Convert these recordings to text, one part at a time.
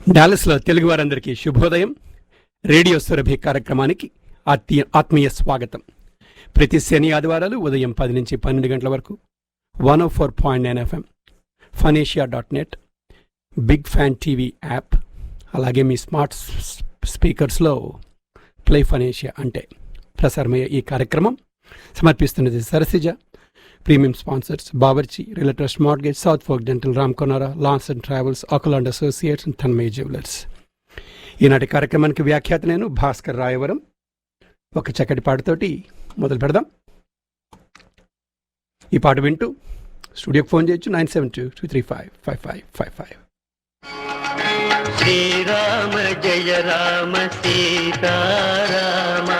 డాలస్లో తెలుగు వారందరికీ శుభోదయం. రేడియో సురభి కార్యక్రమానికి ఆత్మీయ స్వాగతం. ప్రతి శని ఆదివారాలు ఉదయం 10 నుంచి 12 గంటల వరకు 104.9 FM, ఫనేషియా.net, బిగ్ ఫ్యాన్ టీవీ యాప్, అలాగే మీ స్మార్ట్ స్పీకర్స్లో ప్లే ఫనేషియా అంటే ప్రసారమయ్యే ఈ కార్యక్రమం సమర్పిస్తున్నది Sarasija. Premium sponsors Bawarchi, Relatrust Mortgage, South Fork Dental, Ram Konara, Lawson Travels, ఆకులాండ్ అసోసియేట్స్, తన్మయ జ్యువెలర్స్. ఈనాటి కార్యక్రమానికి వ్యాఖ్యాత నేను భాస్కర్ రాయవరం. ఒక చక్కటి పాటతోటి మొదలు పెడదాం. ఈ పాట వింటూ స్టూడియోకి ఫోన్ చేయొచ్చు 972-235-5555. శ్రీరామ జయ రామ సీతారామ,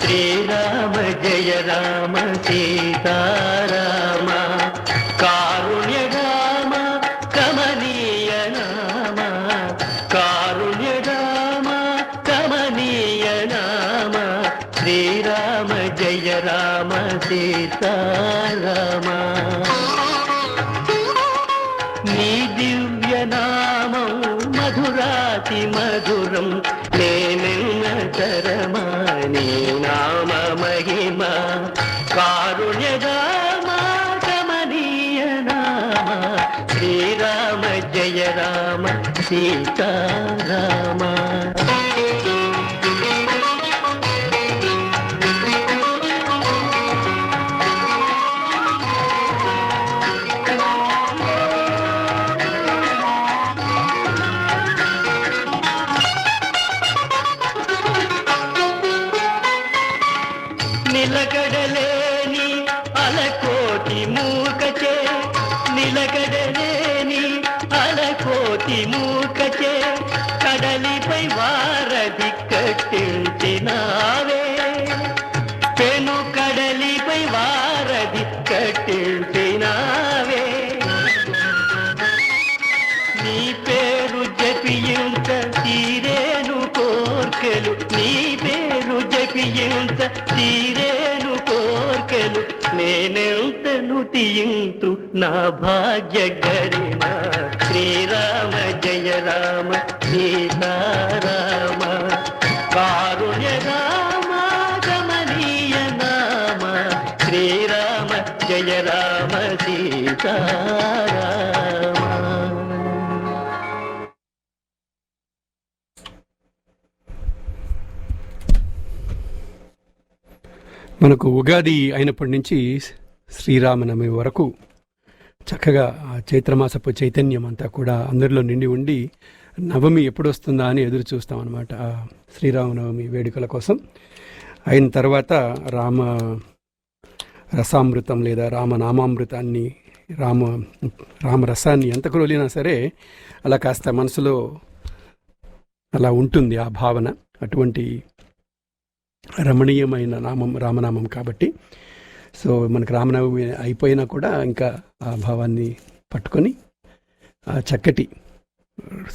శ్రీరామ జయ రామ సీతారామ, కారుణ్య రామ కమనీయ నామ, కారుణ్య రామ కమనీయ నామ, శ్రీరామ జయ రామ సీతారామ. నీ దివ్య నామం మధురాతి మధురం, నేనెన్న తరమా నీ నామ మహిమ, కారుణ్య రామ కమనీయ నామ, శ్రీరామ జయ రామ సీతారామ. నిలకడలేని అలకోటి మూకచే, నిలకడలేని అలకోటి మూకచే, కడలిపై వారధి కట్టించినావే, పెను కడలిపై వారధి కట్టించినావే. నీ పేరు జపించ తీరేను కోర్కెలు, నీ పేరు జపించ తీరేను కోర్కెలు, నేనెంతను తీయింతు నా భాగ్య గరిమ, శ్రీరామ జయ రామ సీతారామ, కారుణ్య రామ కమనీయ నామ, శ్రీరామ జయ రామ సీతారామ. మనకు ఉగాది అయినప్పటి నుంచి శ్రీరామనవమి వరకు చక్కగా ఆ చైత్రమాసపు చైతన్యం అంతా కూడా అందరిలో నిండి ఉండి నవమి ఎప్పుడు వస్తుందా అని ఎదురు చూస్తాం అన్నమాట. ఆ శ్రీరామనవమి వేడుకల కోసం. అయిన తర్వాత రామ రసామృతం లేదా రామనామామృతాన్ని, రామరసాన్ని ఎంత క్రోలినా సరే అలా కాస్త మనసులో అలా ఉంటుంది ఆ భావన. అటువంటి రమణీయమైన నామం రామనామం కాబట్టి. సో మనకు రామనవమి అయిపోయినా కూడా ఇంకా ఆ భావాన్ని పట్టుకొని ఆ చక్కటి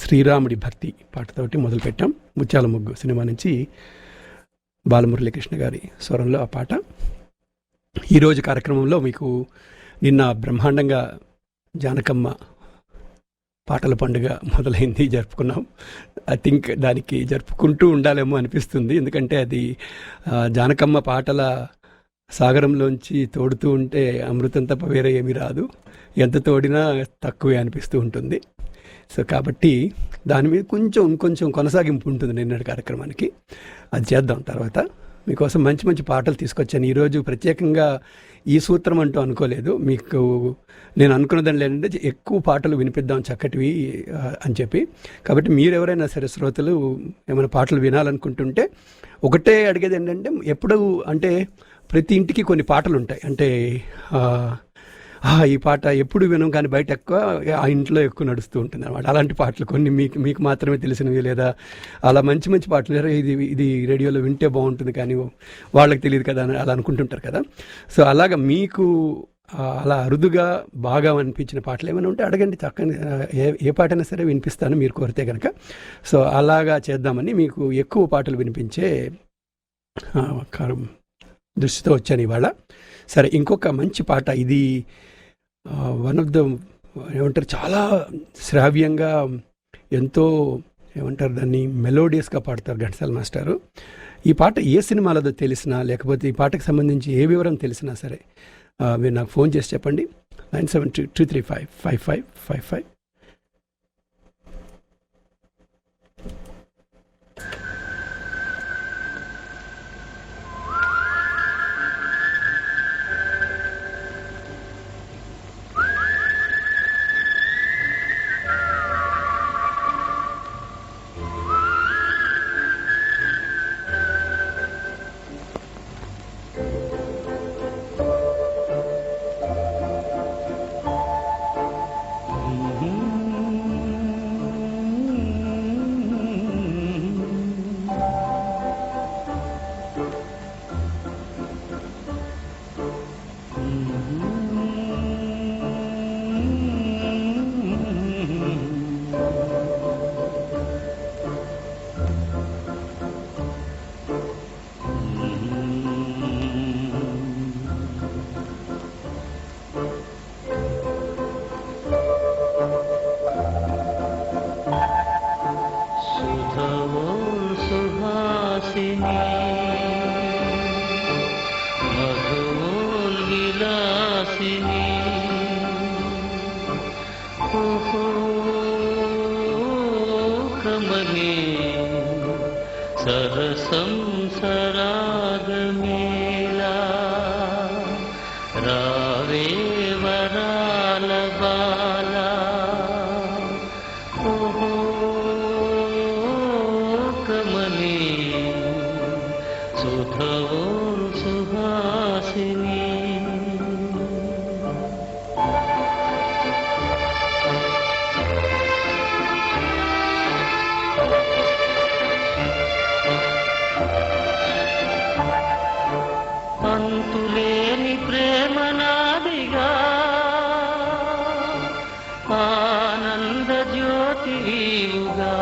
శ్రీరాముడి భక్తి పాటతోటి మొదలుపెట్టాం. ముత్యాల ముగ్గు సినిమా నుంచి బాలమురళీకృష్ణ గారి స్వరంలో ఆ పాట. ఈరోజు కార్యక్రమంలో మీకు నిన్న బ్రహ్మాండంగా జానకమ్మ పాటల పండుగ మొదలైంది, జరుపుకున్నాం. ఐ థింక్ దానికి జరుపుకుంటూ ఉండాలేమో అనిపిస్తుంది. ఎందుకంటే అది జానకమ్మ పాటల సాగరంలోంచి తోడుతూ ఉంటే అమృతం తప్ప వేరే ఏమీ రాదు, ఎంత తోడినా తక్కువే అనిపిస్తూ ఉంటుంది. సో కాబట్టి దాని మీద ఇంకొంచెం కొనసాగింపు ఉంటుంది నిన్నటి కార్యక్రమానికి. అది చేద్దాం తర్వాత. మీకోసం మంచి మంచి పాటలు తీసుకొచ్చాను. ఈరోజు ప్రత్యేకంగా ఈ సూత్రం అంటూ అనుకోలేదు. మీకు నేను అనుకున్నదాన్ని లేదంటే ఎక్కువ పాటలు వినిపిద్దాం చక్కటివి అని చెప్పి. కాబట్టి మీరు ఎవరైనా సరే శ్రోతలు ఏమైనా పాటలు వినాలనుకుంటుంటే ఒకటే అడిగేది ఏంటంటే, ఎప్పుడు అంటే ప్రతి ఇంటికి కొన్ని పాటలు ఉంటాయి. అంటే ఈ పాట ఎప్పుడు వినం కానీ బయట ఎక్కువ ఆ ఇంట్లో ఎక్కువ నడుస్తూ ఉంటుంది అన్నమాట. అలాంటి పాటలు కొన్ని మీకు మాత్రమే తెలిసినవి, లేదా అలా మంచి మంచి పాటలు ఇది రేడియోలో వింటే బాగుంటుంది కానీ వాళ్ళకి తెలియదు కదా అని అలా అనుకుంటుంటారు కదా. సో అలాగా మీకు అలా అరుదుగా బాగా అనిపించిన పాటలు ఏమైనా ఉంటే అడగండి, చక్కని ఏ పాటైనా సరే వినిపిస్తాను మీరు కోరితే కనుక. సో అలాగా చేద్దామని మీకు ఎక్కువ పాటలు వినిపించే దృష్టితో వచ్చాను ఇవాళ. సరే, ఇంకొక మంచి పాట. ఇది వన్ ఆఫ్ ద ఏమంటారు చాలా శ్రావ్యంగా ఎంతో ఏమంటారు దాన్ని మెలోడియస్గా పాడతారు ఘంటసాల మాస్టారు. ఈ పాట ఏ సినిమాలదో తెలిసినా లేకపోతే ఈ పాటకు సంబంధించి ఏ వివరం తెలిసినా సరే మీరు నాకు ఫోన్ చేసి చెప్పండి. 9722355555. सरसं सरागमेला रावे वराल बाला ओहो कमली सुधवो सुहासिनी అంతులేని ప్రేమ నాదిగా ఆనంద జ్యోతి వీవుగా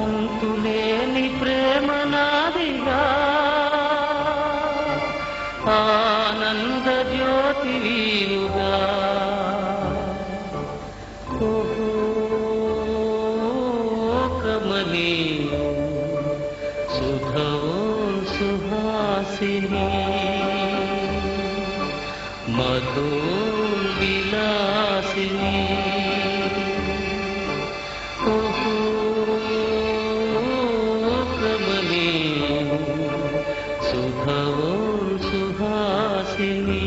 అంతులేని ప్రేమ నాదిగా ఆనంద జ్యోతి వీవుగా सुधवो सुहासिनी मधुर विलासिनी ओहो कमली सुधवो सुहासिनी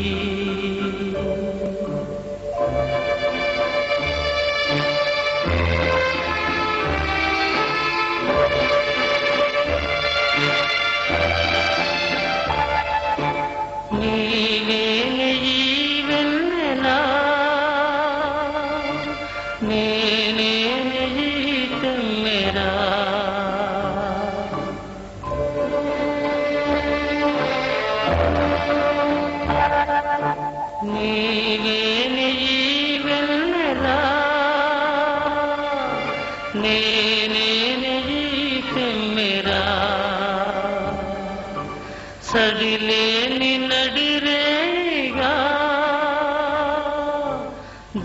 సడిలేని నడిరేగా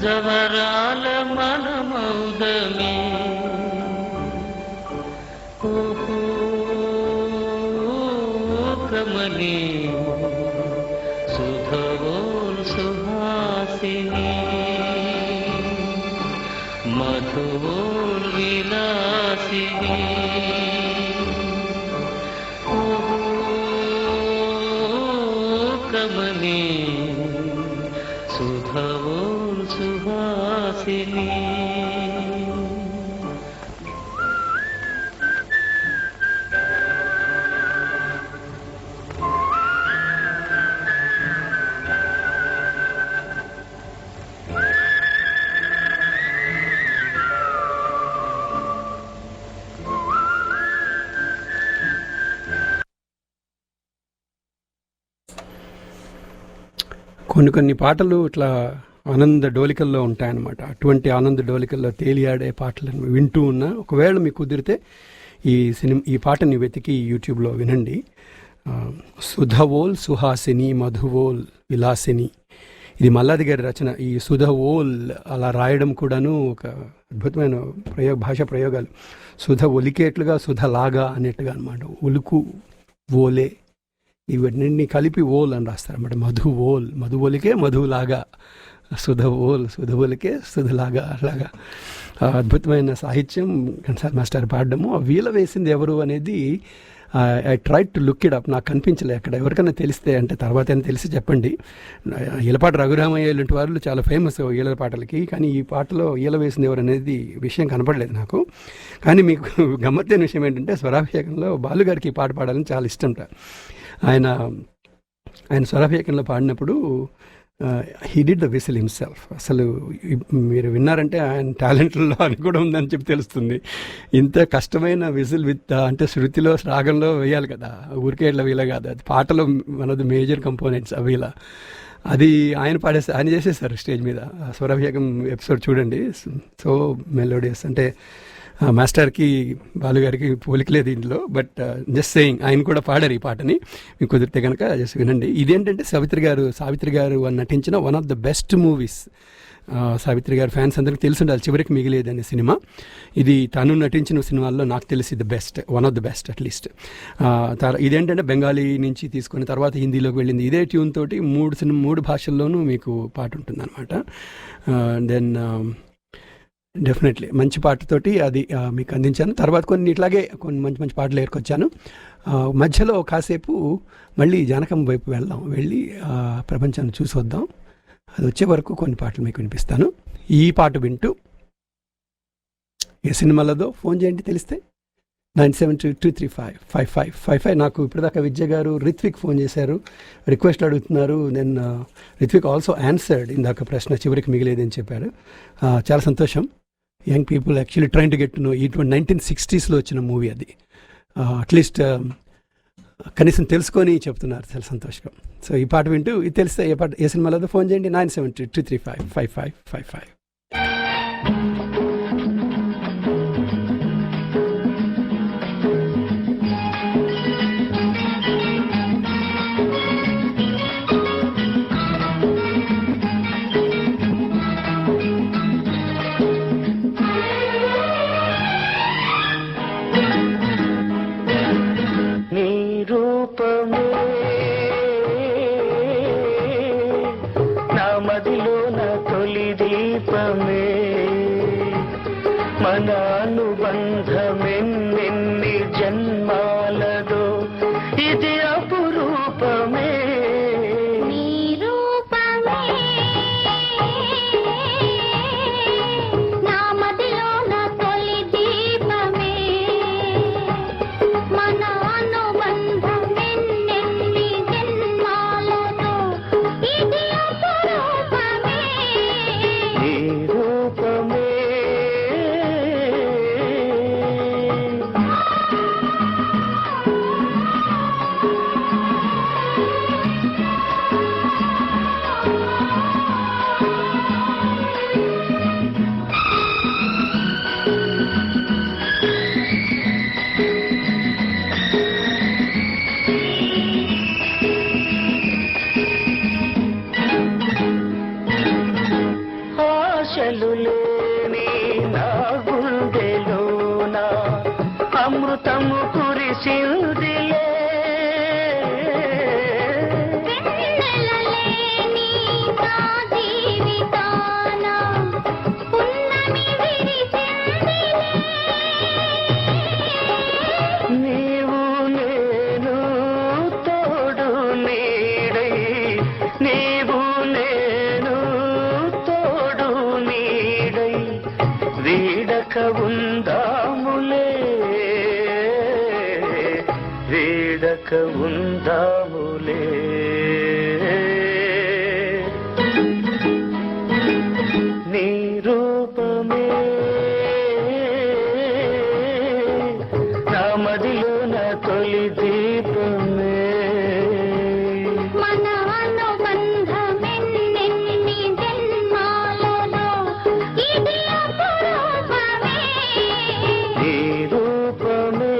జవరాల మనమౌదమే ఓహో కమలి సుధవో సుహాసిని మధుర్ విలాసిని कमली सुधवो सुहासिनी కొన్ని పాటలు ఇట్లా ఆనంద డోలికల్లో ఉంటాయన్నమాట. అటువంటి ఆనంద డోలికల్లో తేలియాడే పాటలను వింటూ ఉన్నా, ఒకవేళ మీకు కుదిరితే ఈ పాటని వెతికి యూట్యూబ్లో వినండి. సుధవోల్ సుహాసిని మధువోల్ విలాసిని, ఇది మల్లాది గారి రచన. ఈ సుధవోల్ అలా రాయడం కూడాను ఒక అద్భుతమైన భాషా ప్రయోగాలు. సుధ ఒలికేట్లుగా సుధలాగా అనేట్టుగా అనమాట. ఉలుకు ఓలే ఇవన్నీ కలిపి ఓల్ అని రాస్తారన్నమాట. మధు ఓల్, మధు ఒలికే మధులాగా, సుధ ఓల్ సుధ ఒలికే సుధలాగా, అలాగా అద్భుతమైన సాహిత్యం ఘంటసాల మాస్టర్ పాడడము. ఆ వీల వేసింది ఎవరు అనేది I try to look it up. నాకు కనిపించలే అక్కడ. ఎవరికైనా తెలిస్తే అంటే తర్వాత అయినా తెలిసి చెప్పండి. ఈలపాటి రఘురామయ్య ఇలాంటి వాళ్ళు చాలా ఫేమస్ ఈల పాటలకి, కానీ ఈ పాటలో ఈల వేసింది ఎవరు అనేది విషయం కనపడలేదు నాకు. కానీ మీకు గమ్మత్తైన విషయం ఏంటంటే స్వరాభిషేకంలో బాలుగారికి ఈ పాట పాడాలని చాలా ఇష్టంట. ఆయన స్వరాభిషేకంలో పాడినప్పుడు he did the whistle himself. అసలు మీరు విన్నారంటే ఆయన టాలెంట్లో అని కూడా ఉందని చెప్పి తెలుస్తుంది. ఇంత కష్టమైన విసిల్ అంటే శృతిలో రాగంలో వేయాలి కదా, ఊరికే ఇట్లా వీల కాదు. అది పాటలో one of the major components ఆ వీల. అది ఆయన చేసేసారు స్టేజ్ మీద. స్వరాభిషేకం ఎపిసోడ్ చూడండి. So melodious. అంటే మాస్టర్కి బాలుగారికి పోలికలేదు ఇంట్లో, బట్ జస్ట్ సేయింగ్ ఆయన కూడా పాడారు ఈ పాటని. మీకు కుదిరితే కనుక జస్ట్ వినండి. ఇదేంటంటే సావిత్రి గారు అని నటించిన one of the best movies. Savitri గారు ఫ్యాన్స్ అందరికీ తెలిసి ఉండాలి, చివరికి మిగిలేదు అనే సినిమా. ఇది తను నటించిన సినిమాల్లో నాకు తెలిసి the best, one of the best at least. ఇదేంటంటే బెంగాలీ నుంచి తీసుకుని తర్వాత హిందీలోకి వెళ్ళింది. ఇదే ట్యూన్ తోటి మూడు భాషల్లోనూ మీకు పాట ఉంటుంది అనమాట. దెన్ డెఫినెట్లీ మంచి పాటతోటి అది మీకు అందించాను. తర్వాత కొన్ని మంచి మంచి పాటలు ఏర్కొచ్చాను. మధ్యలో కాసేపు మళ్ళీ జానకం వైపు వెళ్ళి ప్రపంచాన్ని చూసి వద్దాం. అది వచ్చే వరకు కొన్ని పాటలు మీకు వినిపిస్తాను. ఈ పాట వింటూ ఏ సినిమాలదో ఫోన్ చేయండి తెలిస్తే 9722355555. నాకు ఇప్పటిదాకా విద్య గారు, రిత్విక్ ఫోన్ చేశారు, రిక్వెస్ట్ అడుగుతున్నారు. దెన్ రిత్విక్ ఆల్సో ఆన్సర్డ్ ఇందాక ప్రశ్న, చివరికి మిగిలేదని చెప్పారు. చాలా సంతోషం. Young people actually train to get to know. ఇటువంటి 1960sలో వచ్చిన మూవీ అది. అట్లీస్ట్ కనీసం తెలుసుకొని చెప్తున్నారు, చాలా సంతోషం. సో ఈ పాట వింటూ ఇది తెలిస్తే ఏ సినిమాలో ఫోన్ చేయండి 9722355555. మన అనుబంధమెన్నెన్ని జన్మాలదో ఇది అపురూపమే. నీ రూపమే నా మదిలో నా తొలి దీపమే. మన అనుబంధమెన్నెన్ని జన్మాలదో ఇది అపురూపమే. నీ రూపమే ఆశలు లేని నా గుండెలోన అమృతము కురిసిందిలే. వెన్నెలలేని నా జీవితాన పున్నమి విరిసిందిలే. నీవు నేను తోడు నీడై, నీవు నేను తోడు నీడై వీడక ఉందాములే, వీడక ఉందాములే. నీ రూపమే నా మదిలో నా తొలి దీపమే. మన అనుబంధమెన్నెన్ని జన్మాలలో ఇది అపురూపమే. నీ రూపమే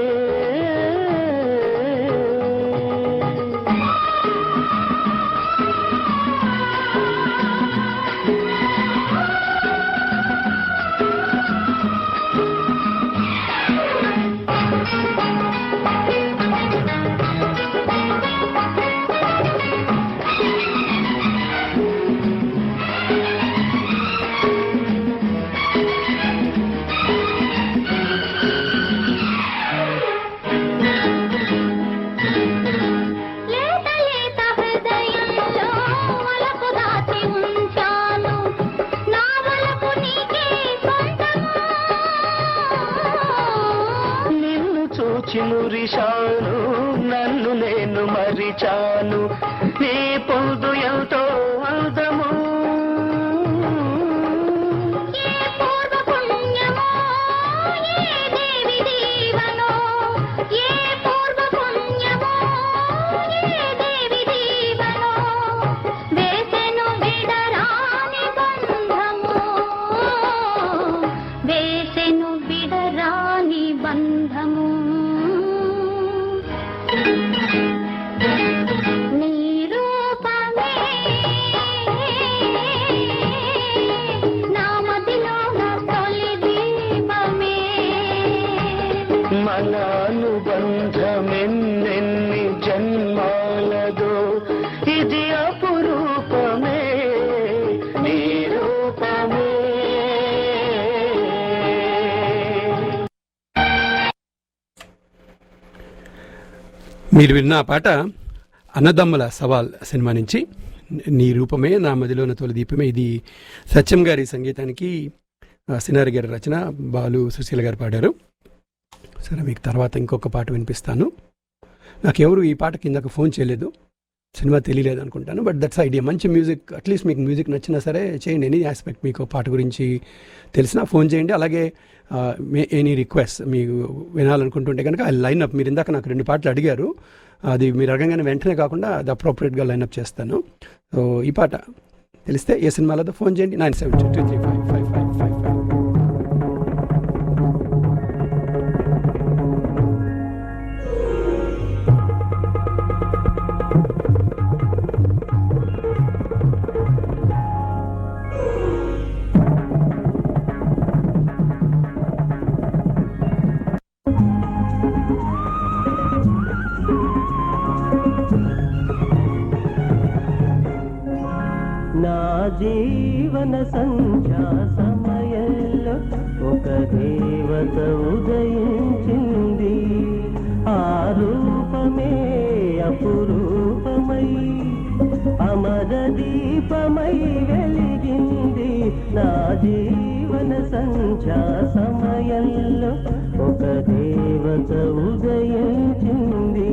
మరచి మురిశాను, నన్ను నేను మరిచాను. నీ పొందు ఎంతో అందము, ఏ పూర్వ పుణ్యమో ఏ దేవి దీవనో, ఏ పూర్వ పుణ్యమో ఏ దేవి దీవనో, వేసెను విడరాని బంధము, వేసెను విడరాని బంధము. నీ రూపమే నా మదిలోన తొలి దీపమే. మన అనుబంధమెన్నెన్ని జన్మాలదో, ఇది అపురూపమే నీ రూపమే. మీరు విన్న ఆ పాట అన్నదమ్ముల సవాల్ సినిమా నుంచి నీ రూపమే నా మదిలోన తొలి దీపమే. ఇది సత్యం గారి సంగీతానికి సినారి గారి రచన, బాలు సుశీల గారు పాడారు. సరే, మీకు తర్వాత ఇంకొక పాట వినిపిస్తాను. నాకు ఎవరు ఈ పాట కిందకు ఫోన్ చేయలేదు, సినిమా తెలియలేదు అనుకుంటాను. But that's idea. మంచి మ్యూజిక్, అట్లీస్ట్ మీకు మ్యూజిక్ నచ్చినా సరే చేయండి. ఎనీ ఆస్పెక్ట్ మీకు పాట గురించి తెలిసినా ఫోన్ చేయండి. అలాగే ఎనీ రిక్వెస్ట్ మీకు వినాలనుకుంటుంటే కనుక ఆ లైనప్, మీరు ఇందాక నాకు 2 పాటలు అడిగారు, అది మీరు అడగంగానే వెంటనే కాకుండా అది అప్రోప్రియేట్గా లైనప్ చేస్తాను. సో ఈ పాట తెలిస్తే ఏ సినిమాలతో ఫోన్ చేయండి. 9722355555. నా జీవన సంధ్యా సమయంలో ఒక దేవత ఉదయించింది. ఆ రూపమే అపురూపమై అమర దీపమై వెలిగింది. నా జీవన సంధ్యా సమయంలో ఒక దేవత ఉదయించింది.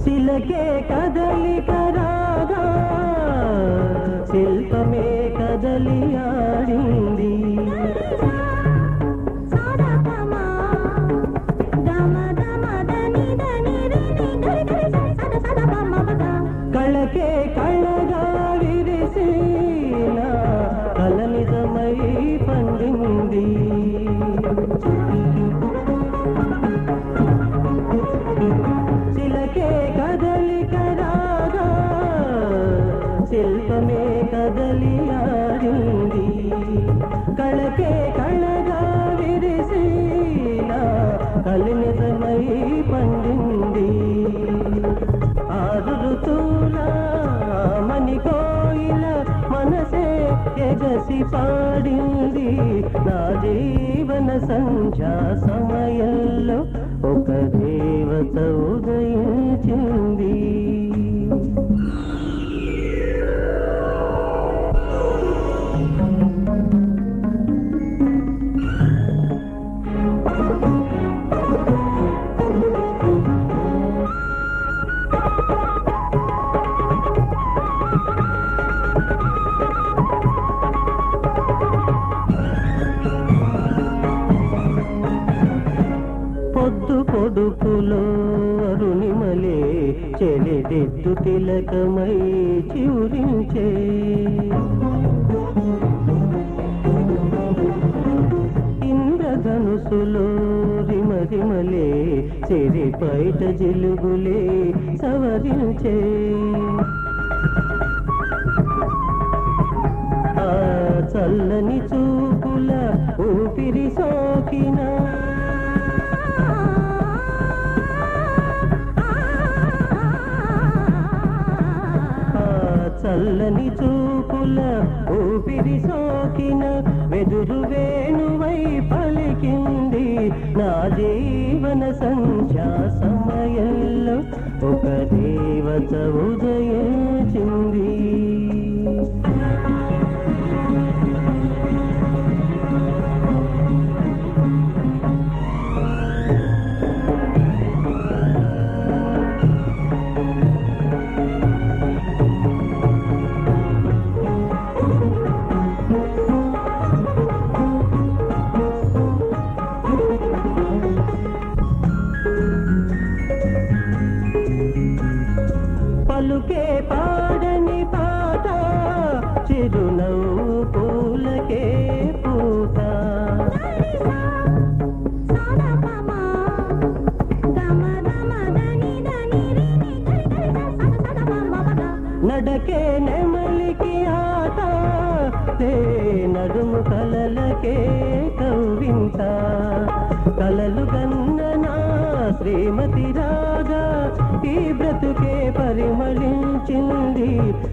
శిలకే కదలిక రాగా శిల్పమే కదలి ఆడింది. కళకే కళగా విరిసిన కళ నిజమై పండింది. శిలకే కదలిక రాగా శిల్పమే కదలి ఆడింది. కళకే కళగా విరిసిన కలి నిజమై పండింది. 6 ఋతువుల మణి కోయిల మనసే ఎగసి పాడింది. నా జీవన సంధ్యా సమయంలో ఒక దేవత ఉదయించింది. పొద్దు పొడుపులో అరుణిమలే చెలిదిద్దు తిలకమై చివురించే. ఇంద్రధనుసులో రిమరిమలే చెరి పైట జిలుగులే సవరించే. ఆ చల్లని చూపుల ఊపిరి సోకిన చల్లని చూపుల ఊపిరి సోకిన వెదురు వేణువై పలికింది నా జీవన సంధ్యా సమయంలో ఒక దేవత ఉదయించింది. పలుకే పాడని పాట చిరునవ్వు పూలకే పూత నడకే నెమలికి ఆట నడుము కలలకే కవ్వింత కలలు గన్ననా శ్రీమతి రాగా ఈ బ్రతుకే పరిమళించింది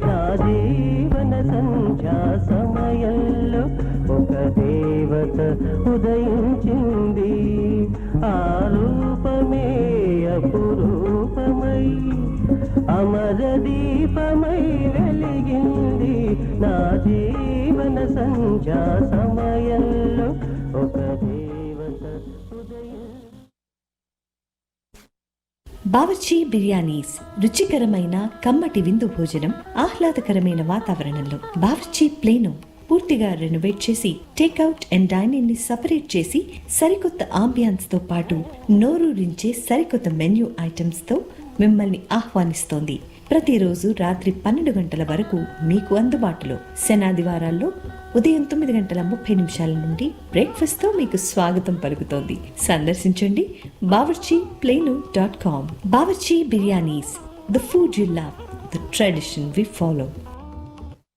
నా జీవన సంధ్యా సమయంలో ఒక దేవత ఉదయించింది. ఆ రూపమే అపురూపమై అమర దీపమై వెలిగింది నా జీవన సంధ్యా సమయంలో ఒక దేవత ఉదయం. బావర్చీ బిర్యానీస్ రుచికరమైన కమ్మటి విందు భోజనం ఆహ్లాదకరమైన వాతావరణంలో. బావర్చీ ప్లేనో పూర్తిగా రెనోవేట్ చేసి టేక్అవుట్ అండ్ డైనింగ్ ని సపరేట్ చేసి సరికొత్త ఆంబియన్స్ తో పాటు నోరూరించే సరికొత్త మెన్యూ ఐటమ్స్ తో మిమ్మల్ని ఆహ్వానిస్తోంది. ప్రతిరోజు రాత్రి 12 గంటల వరకు మీకు అందుబాటులో. శనాదివారాల్లో ఉదయం 9:30 నుండి బ్రేక్ఫాస్ట్ తో మీకు స్వాగతం పలుకుతోంది. సందర్శించండి bawarchiplano.com. Bawarchi biryanis, the food you love, the tradition we follow.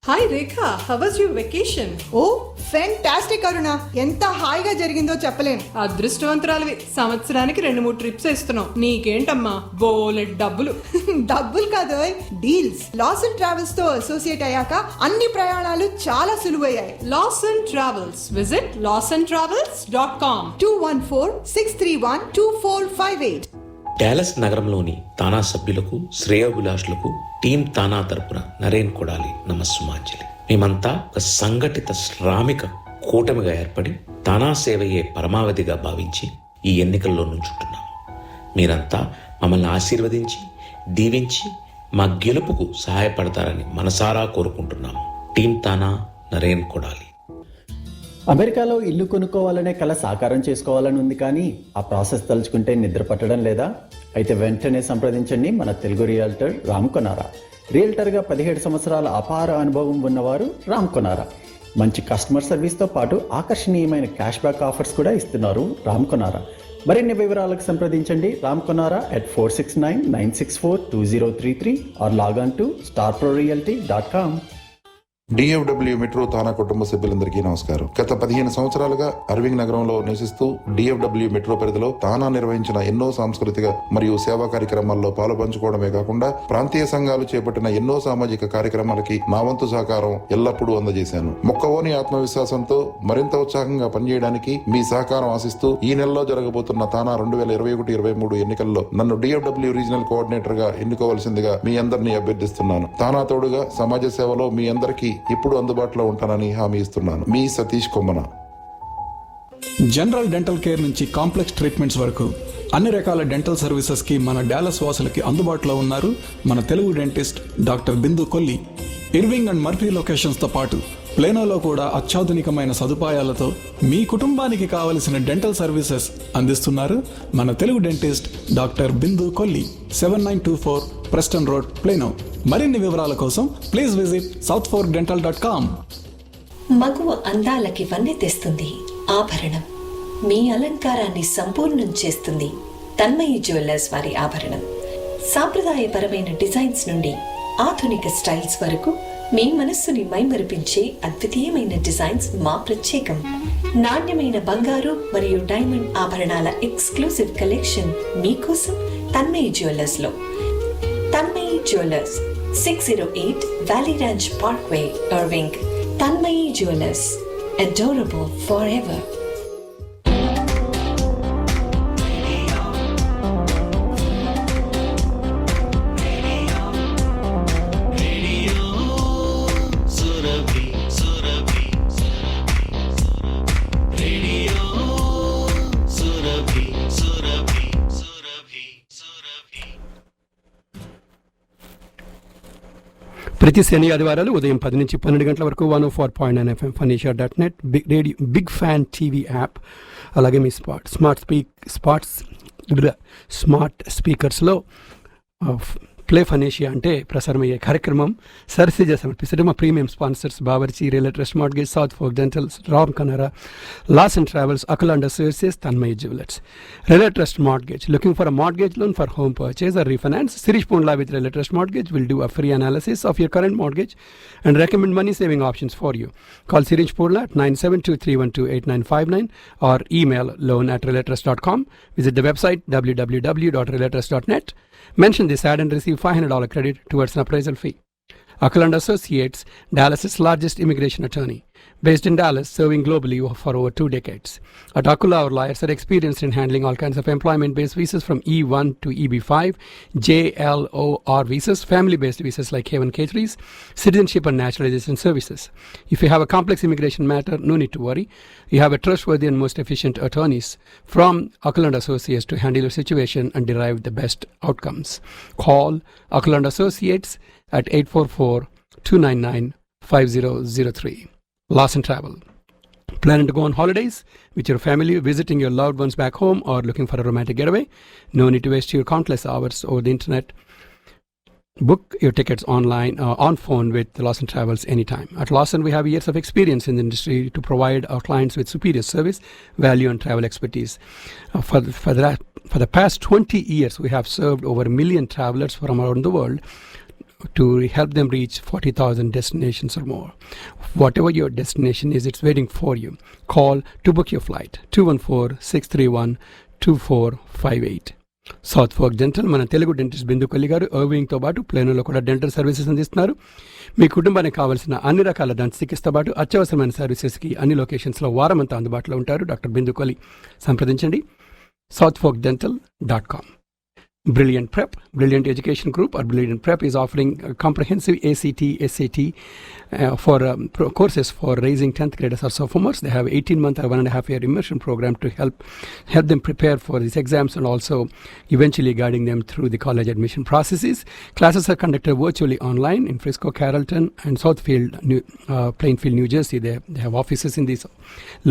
Hi Rekha, how was your vacation? Oh fantastic Aruna, ఎంత హాయిగా జరిగిందో చెప్పలేను. అదృష్టవంతురాలివి, సంవత్సరానికి 2-3 ట్రిప్స్ వేస్తున్నావు. నీకేంటమ్మా బోలెడ్ డబ్బులు. డబ్బులు కాదు, డీల్స్. లాసన్ ట్రావెల్స్ తో అసోసియేట్ అయ్యాక అన్ని ప్రయాణాలు చాలా సులువయ్యాయి. Lawson Travels, visit lawsontravels.com. 214-631-2458. Dallas నగరంలోని తానా సభ్యులకు, శ్రేయోభిలాషులకు టీం తానా తరపున నరేన్ కొడాలి నమస్సుమాంజలి. మేమంతా ఒక సంఘటిత శ్రామిక కూటమిగా ఏర్పడి తానా సేవయే పరమావధిగా భావించి ఈ ఎన్నికల్లో నుంచుంటున్నాము. మీరంతా మమ్మల్ని ఆశీర్వదించి దీవించి మా గెలుపుకు సహాయపడతారని మనసారా కోరుకుంటున్నాము. టీం తానా, నరేన్ కొడాలి. అమెరికాలో ఇల్లు కొనుక్కోవాలనే కల సాకారం చేసుకోవాలని ఉంది, కానీ ఆ ప్రాసెస్ తలుచుకుంటే నిద్ర పట్టడం లేదా? అయితే వెంటనే సంప్రదించండి మన తెలుగు రియల్టర్ రామ్ కొనారా. రియల్టర్గా 17 సంవత్సరాల అపార అనుభవం ఉన్నవారు రామ్ కొనారా. మంచి కస్టమర్ సర్వీస్తో పాటు ఆకర్షణీయమైన క్యాష్ బ్యాక్ ఆఫర్స్ కూడా ఇస్తున్నారు రామ్ కొనారా. మరిన్ని వివరాలకు సంప్రదించండి Ram Konara at 469-964-2033 or log on to starprorealty.com. DFW metro TANA కుటుంబ సభ్యులందరికీ నమస్కారం. గత 15 సంవత్సరాలుగా అరవింగ్ నగరంలో నివసిస్తూ డిఎఫ్డబ్ల్యూ మెట్రో పరిధిలో తానా నిర్వహించిన ఎన్నో సాంస్కృతిక మరియు సేవా కార్యక్రమాల్లో పాలు పంచుకోవడమే కాకుండా ప్రాంతీయ సంఘాలు చేపట్టిన ఎన్నో సామాజిక కార్యక్రమాలకి నా వంతు సహకారం ఎల్లప్పుడూ అందజేశాను. మొక్కవోని ఆత్మవిశ్వాసంతో మరింత ఉత్సాహంగా పనిచేయడానికి మీ సహకారం ఆశిస్తూ ఈ నెలలో జరగబోతున్న తానా 2021-23 ఎన్నికల్లో నన్ను డిఎఫ్డబ్ల్యూ రీజనల్ కోఆర్డినేటర్ గా ఎన్నుకోవాల్సిందిగా మీ అందరినీ అభ్యర్థిస్తున్నాను. తానా తోడుగా సమాజ సేవలో మీ అందరికీ ఇప్పుడు అందుబాటులో ఉంటానని హామీ ఇస్తున్నాను. మీ Satish Kommana. General dental care నుంచి కాంప్లెక్స్ ట్రీట్మెంట్స్ వరకు అన్ని రకాల డెంటల్ సర్వీసెస్ కి మన డాలస్ వాసులకి అందుబాటులో ఉన్నారు మన Telugu dentist doctor Bindu Kolli. Irving and Murphy locations తో పాటు ప్లేనోలో కూడా అత్యాధునికమైన సదుపాయాలతో మీ కుటుంబానికి కావలసిన డెంటల్ సర్వీసెస్ అందిస్తున్నారు మన తెలుగు డెంటిస్ట్ డాక్టర్ బిందు కొల్లి. 7924 Preston road, plano. మరిన్ని వివరాల కోసం ప్లీజ్ విజిట్ southforkdental.com. మగువ అందాలకి వన్నె తెస్తుంది ఆభరణం. మీ అలంకారాన్ని సంపూర్ణం చేస్తుంది తన్మయి జ్యువెలర్స్ వారి ఆభరణం. సాంప్రదాయపరమైన డిజైన్స్ నుండి ఆధునిక స్టైల్స్ వరకు మీ మనస్సుని మైమరిపించే అద్వితీయమైన డిజైన్స్ మా ప్రత్యేకం. నాణ్యమైన బంగారు మరియు డైమండ్ ఆభరణాల ఎక్స్క్లూసివ్ కలెక్షన్ మీకోసం తన్మయి జ్యువెలర్స్ లో. Tanmayi jewellers, 608 Valley Ranch Parkway, Irving. Tanmayi Jewelers, adorable forever. ప్రతి శని ఆదివారాలు ఉదయం 10 నుంచి 12 గంటల వరకు 104.9 FM ఫనీషా.net, big radio, big fan TV app, అలాగే మీ స్మార్ట్ స్పీకర్స్లో ప్లే ఫనేషియా అంటే ప్రసారమయ్యే కార్యక్రమం సరసిజ సమర్పిస్తారు మా premium sponsors Bawarchi, Relatrust Mortgage, South Fork Dental, Ram Konara, Lawson Travels, అకులాండా Services, Tanmayi Jewellers. Relatrust Mortgage, looking for a mortgage loan for home purchase or refinance? Sirish Pondla with Relatrust Mortgage will do a free analysis of your current mortgage and recommend money saving options for you. Call Sirish Pondla at 9723128959 or email loan@realtrust.com. Visit the website www.realtrust.net. Mention this ad and receive $500 credit towards an appraisal fee. Ackland Associates, Dallas's largest immigration attorney. Based in Dallas, serving globally for over 2 decades. At Akula, our lawyers are experienced in handling all kinds of employment-based visas from E1 to EB5, JLOR visas, family-based visas like K1K3s, citizenship and naturalization services. If you have a complex immigration matter, no need to worry. You have a trustworthy and most efficient attorneys from Akland Associates to handle your situation and derive the best outcomes. Call Akland Associates at 844-299-5003. Loss and travel. Planning to go on holidays with your family, visiting your loved ones back home, or looking for a romantic getaway? No need to waste your countless hours over the internet. Book your tickets online, on phone with Lawson Travels anytime. At Lawson, we have years of experience in the industry to provide our clients with superior service, value, and travel expertise. For the past 20 years, we have served over 1 million travelers from around the world to help them reach 40,000 destinations or more. Whatever your destination is, it's waiting for you. Call to book your flight, 214-631-2458. South Fork dental, మన Telugu dentist బిందు కొల్లి గారు ఇర్వింగ్తో పాటు ప్లేనులో కూడా dental services అందిస్తున్నారు. మీ కుటుంబానికి కావాల్సిన అన్ని రకాల దంత చికిత్సతో పాటు అత్యవసరమైన సర్వీసెస్కి అన్ని లొకేషన్స్లో వారమంతా అందుబాటులో ఉంటారు. డాక్టర్ బిందు కొల్లి సంప్రదించండి. southfolkdental.com. Brilliant Prep, Brilliant Education Group or Brilliant Prep is offering a comprehensive ACT, SAT for courses for raising 10th graders or sophomores. They have 18-month or 1.5-year immersion program to help them prepare for these exams and also eventually guiding them through the college admission processes. Classes are conducted virtually online in Frisco, Carrollton and Southfield, Plainfield, New Jersey. They have offices in these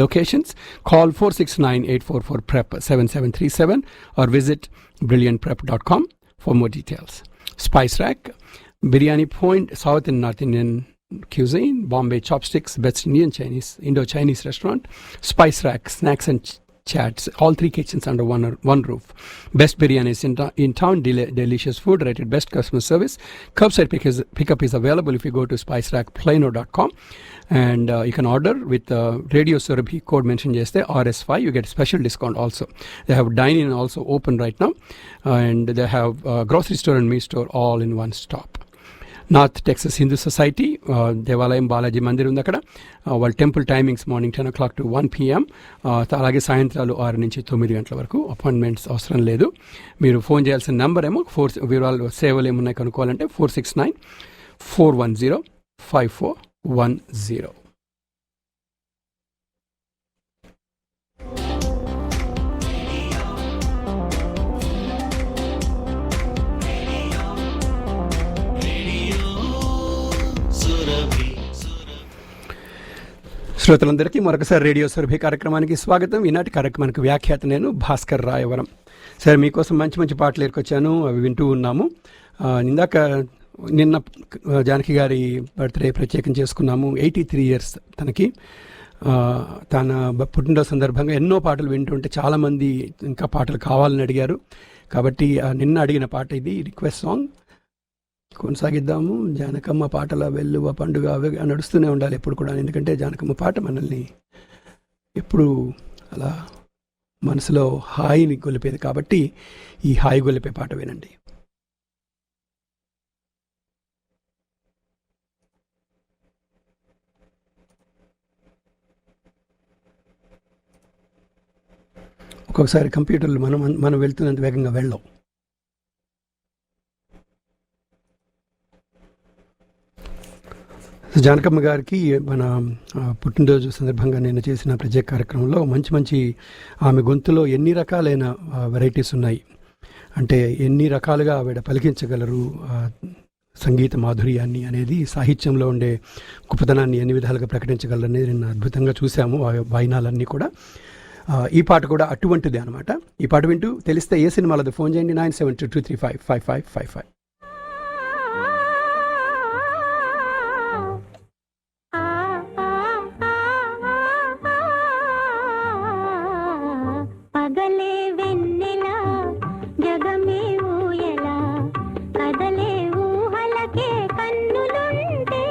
locations. Call 469-844-PREP-7737 or visit brilliantprep.com for more details. Spice Rack, Biryani Point, South and North Indian cuisine, Bombay Chopsticks, best Indian Chinese, Indo-Chinese restaurant, Spice Rack, snacks and chats, all 3 kitchens under one roof. Best biryanis in town, delicious food, rated best customer service. Curbside pickup is available if you go to spicerackplano.com and you can order with Radio Surabhi code mentioned yesterday, RS5, you get special discount also. They have dine-in also open right now and they have grocery store and meat store all in one stop. North Texas Hindu society దేవాలయం బాలాజీ మందిర్ ఉంది అక్కడ. వాళ్ళ temple timings morning 10 o'clock to 1 PM, అలాగే సాయంత్రాలు 6 నుంచి 9 గంటల వరకు. Appointments అవసరం లేదు. మీరు ఫోన్ చేయాల్సిన నెంబర్ ఏమో వివరాలు సేవలు ఏమున్నాయి కనుక్కోవాలంటే 469-410-5410. శ్రోతలందరికీ మరొకసారి రేడియో సురభి కార్యక్రమానికి స్వాగతం. ఈనాటి కార్యక్రమానికి వ్యాఖ్యాత నేను భాస్కర్ రాయవరం. సరే, మీకోసం మంచి మంచి పాటలు ఏర్కొచ్చాను, అవి వింటూ ఉన్నాము. నిన్న జానకి గారి బర్త్డే ప్రత్యేకం చేసుకున్నాము. 83 years తనకి. తన పుట్టినరోజు సందర్భంగా ఎన్నో పాటలు వింటుంటే చాలామంది ఇంకా పాటలు కావాలని అడిగారు. కాబట్టి నిన్న అడిగిన పాట ఇది, రిక్వెస్ట్ సాంగ్ కొనసాగిద్దాము. జానకమ్మ పాటల వెల్లువ పండుగ అవి నడుస్తూనే ఉండాలి ఎప్పుడు కూడా. ఎందుకంటే జానకమ్మ పాట మనల్ని ఎప్పుడు అలా మనసులో హాయిని గొలిపేది కాబట్టి ఈ హాయి గొలిపే పాట వినండి. ఒక్కొక్కసారి కంప్యూటర్లు మనం వెళ్తున్నంత వేగంగా వెళ్ళం. జానకమ్మ గారికి మన పుట్టినరోజు సందర్భంగా నేను చేసిన ప్రత్యేక కార్యక్రమంలో మంచి ఆమె గొంతులో ఎన్ని రకాలైన వెరైటీస్ ఉన్నాయి, అంటే ఎన్ని రకాలుగా ఆవిడ పలికించగలరు సంగీత మాధుర్యాన్ని అనేది, సాహిత్యంలో ఉండే గొప్పతనాన్ని ఎన్ని విధాలుగా ప్రకటించగలరు అనేది నేను అద్భుతంగా చూసాము వాయినాలన్నీ కూడా. ఈ పాట కూడా అటువంటిదే అనమాట. ఈ పాట వింటూ తెలిస్తే ఏ సినిమాలది ఫోన్ చేయండి 9722355555. పగలే వెన్నెల జగమే ఊయల కదలే ఊహలకే కన్నులుంటే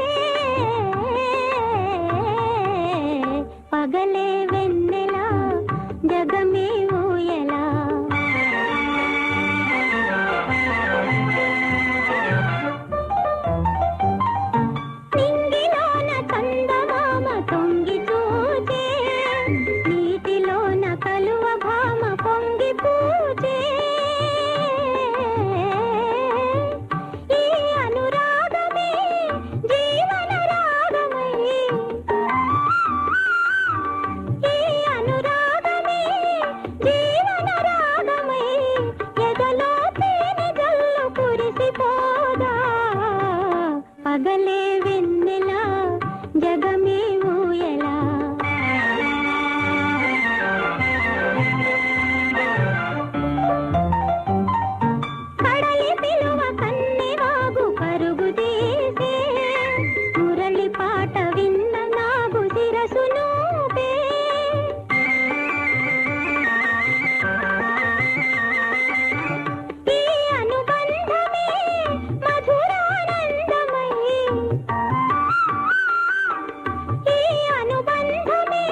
పగలే వెన్నెల జగమే ఊయల నింగిలోన చందమామ తొంగి చూచే నీటిలోన కలువ భామ పొంగి పూచే ఈ అనురాగమే జీవన రాగమై ఈ అనురాగమే జీవన రాగమై ఎదలో తేనె జల్లు కురిసిపోదా పగలే వెన్నెల జగమే ఊయలా కడలి పిలువ కన్నెవాగు పరుగు తీసే మురళి పాట విన్న నాగు శిరసు నూపే ఈ అనుబంధమే మధురానందమై ఈ అనుబంధమే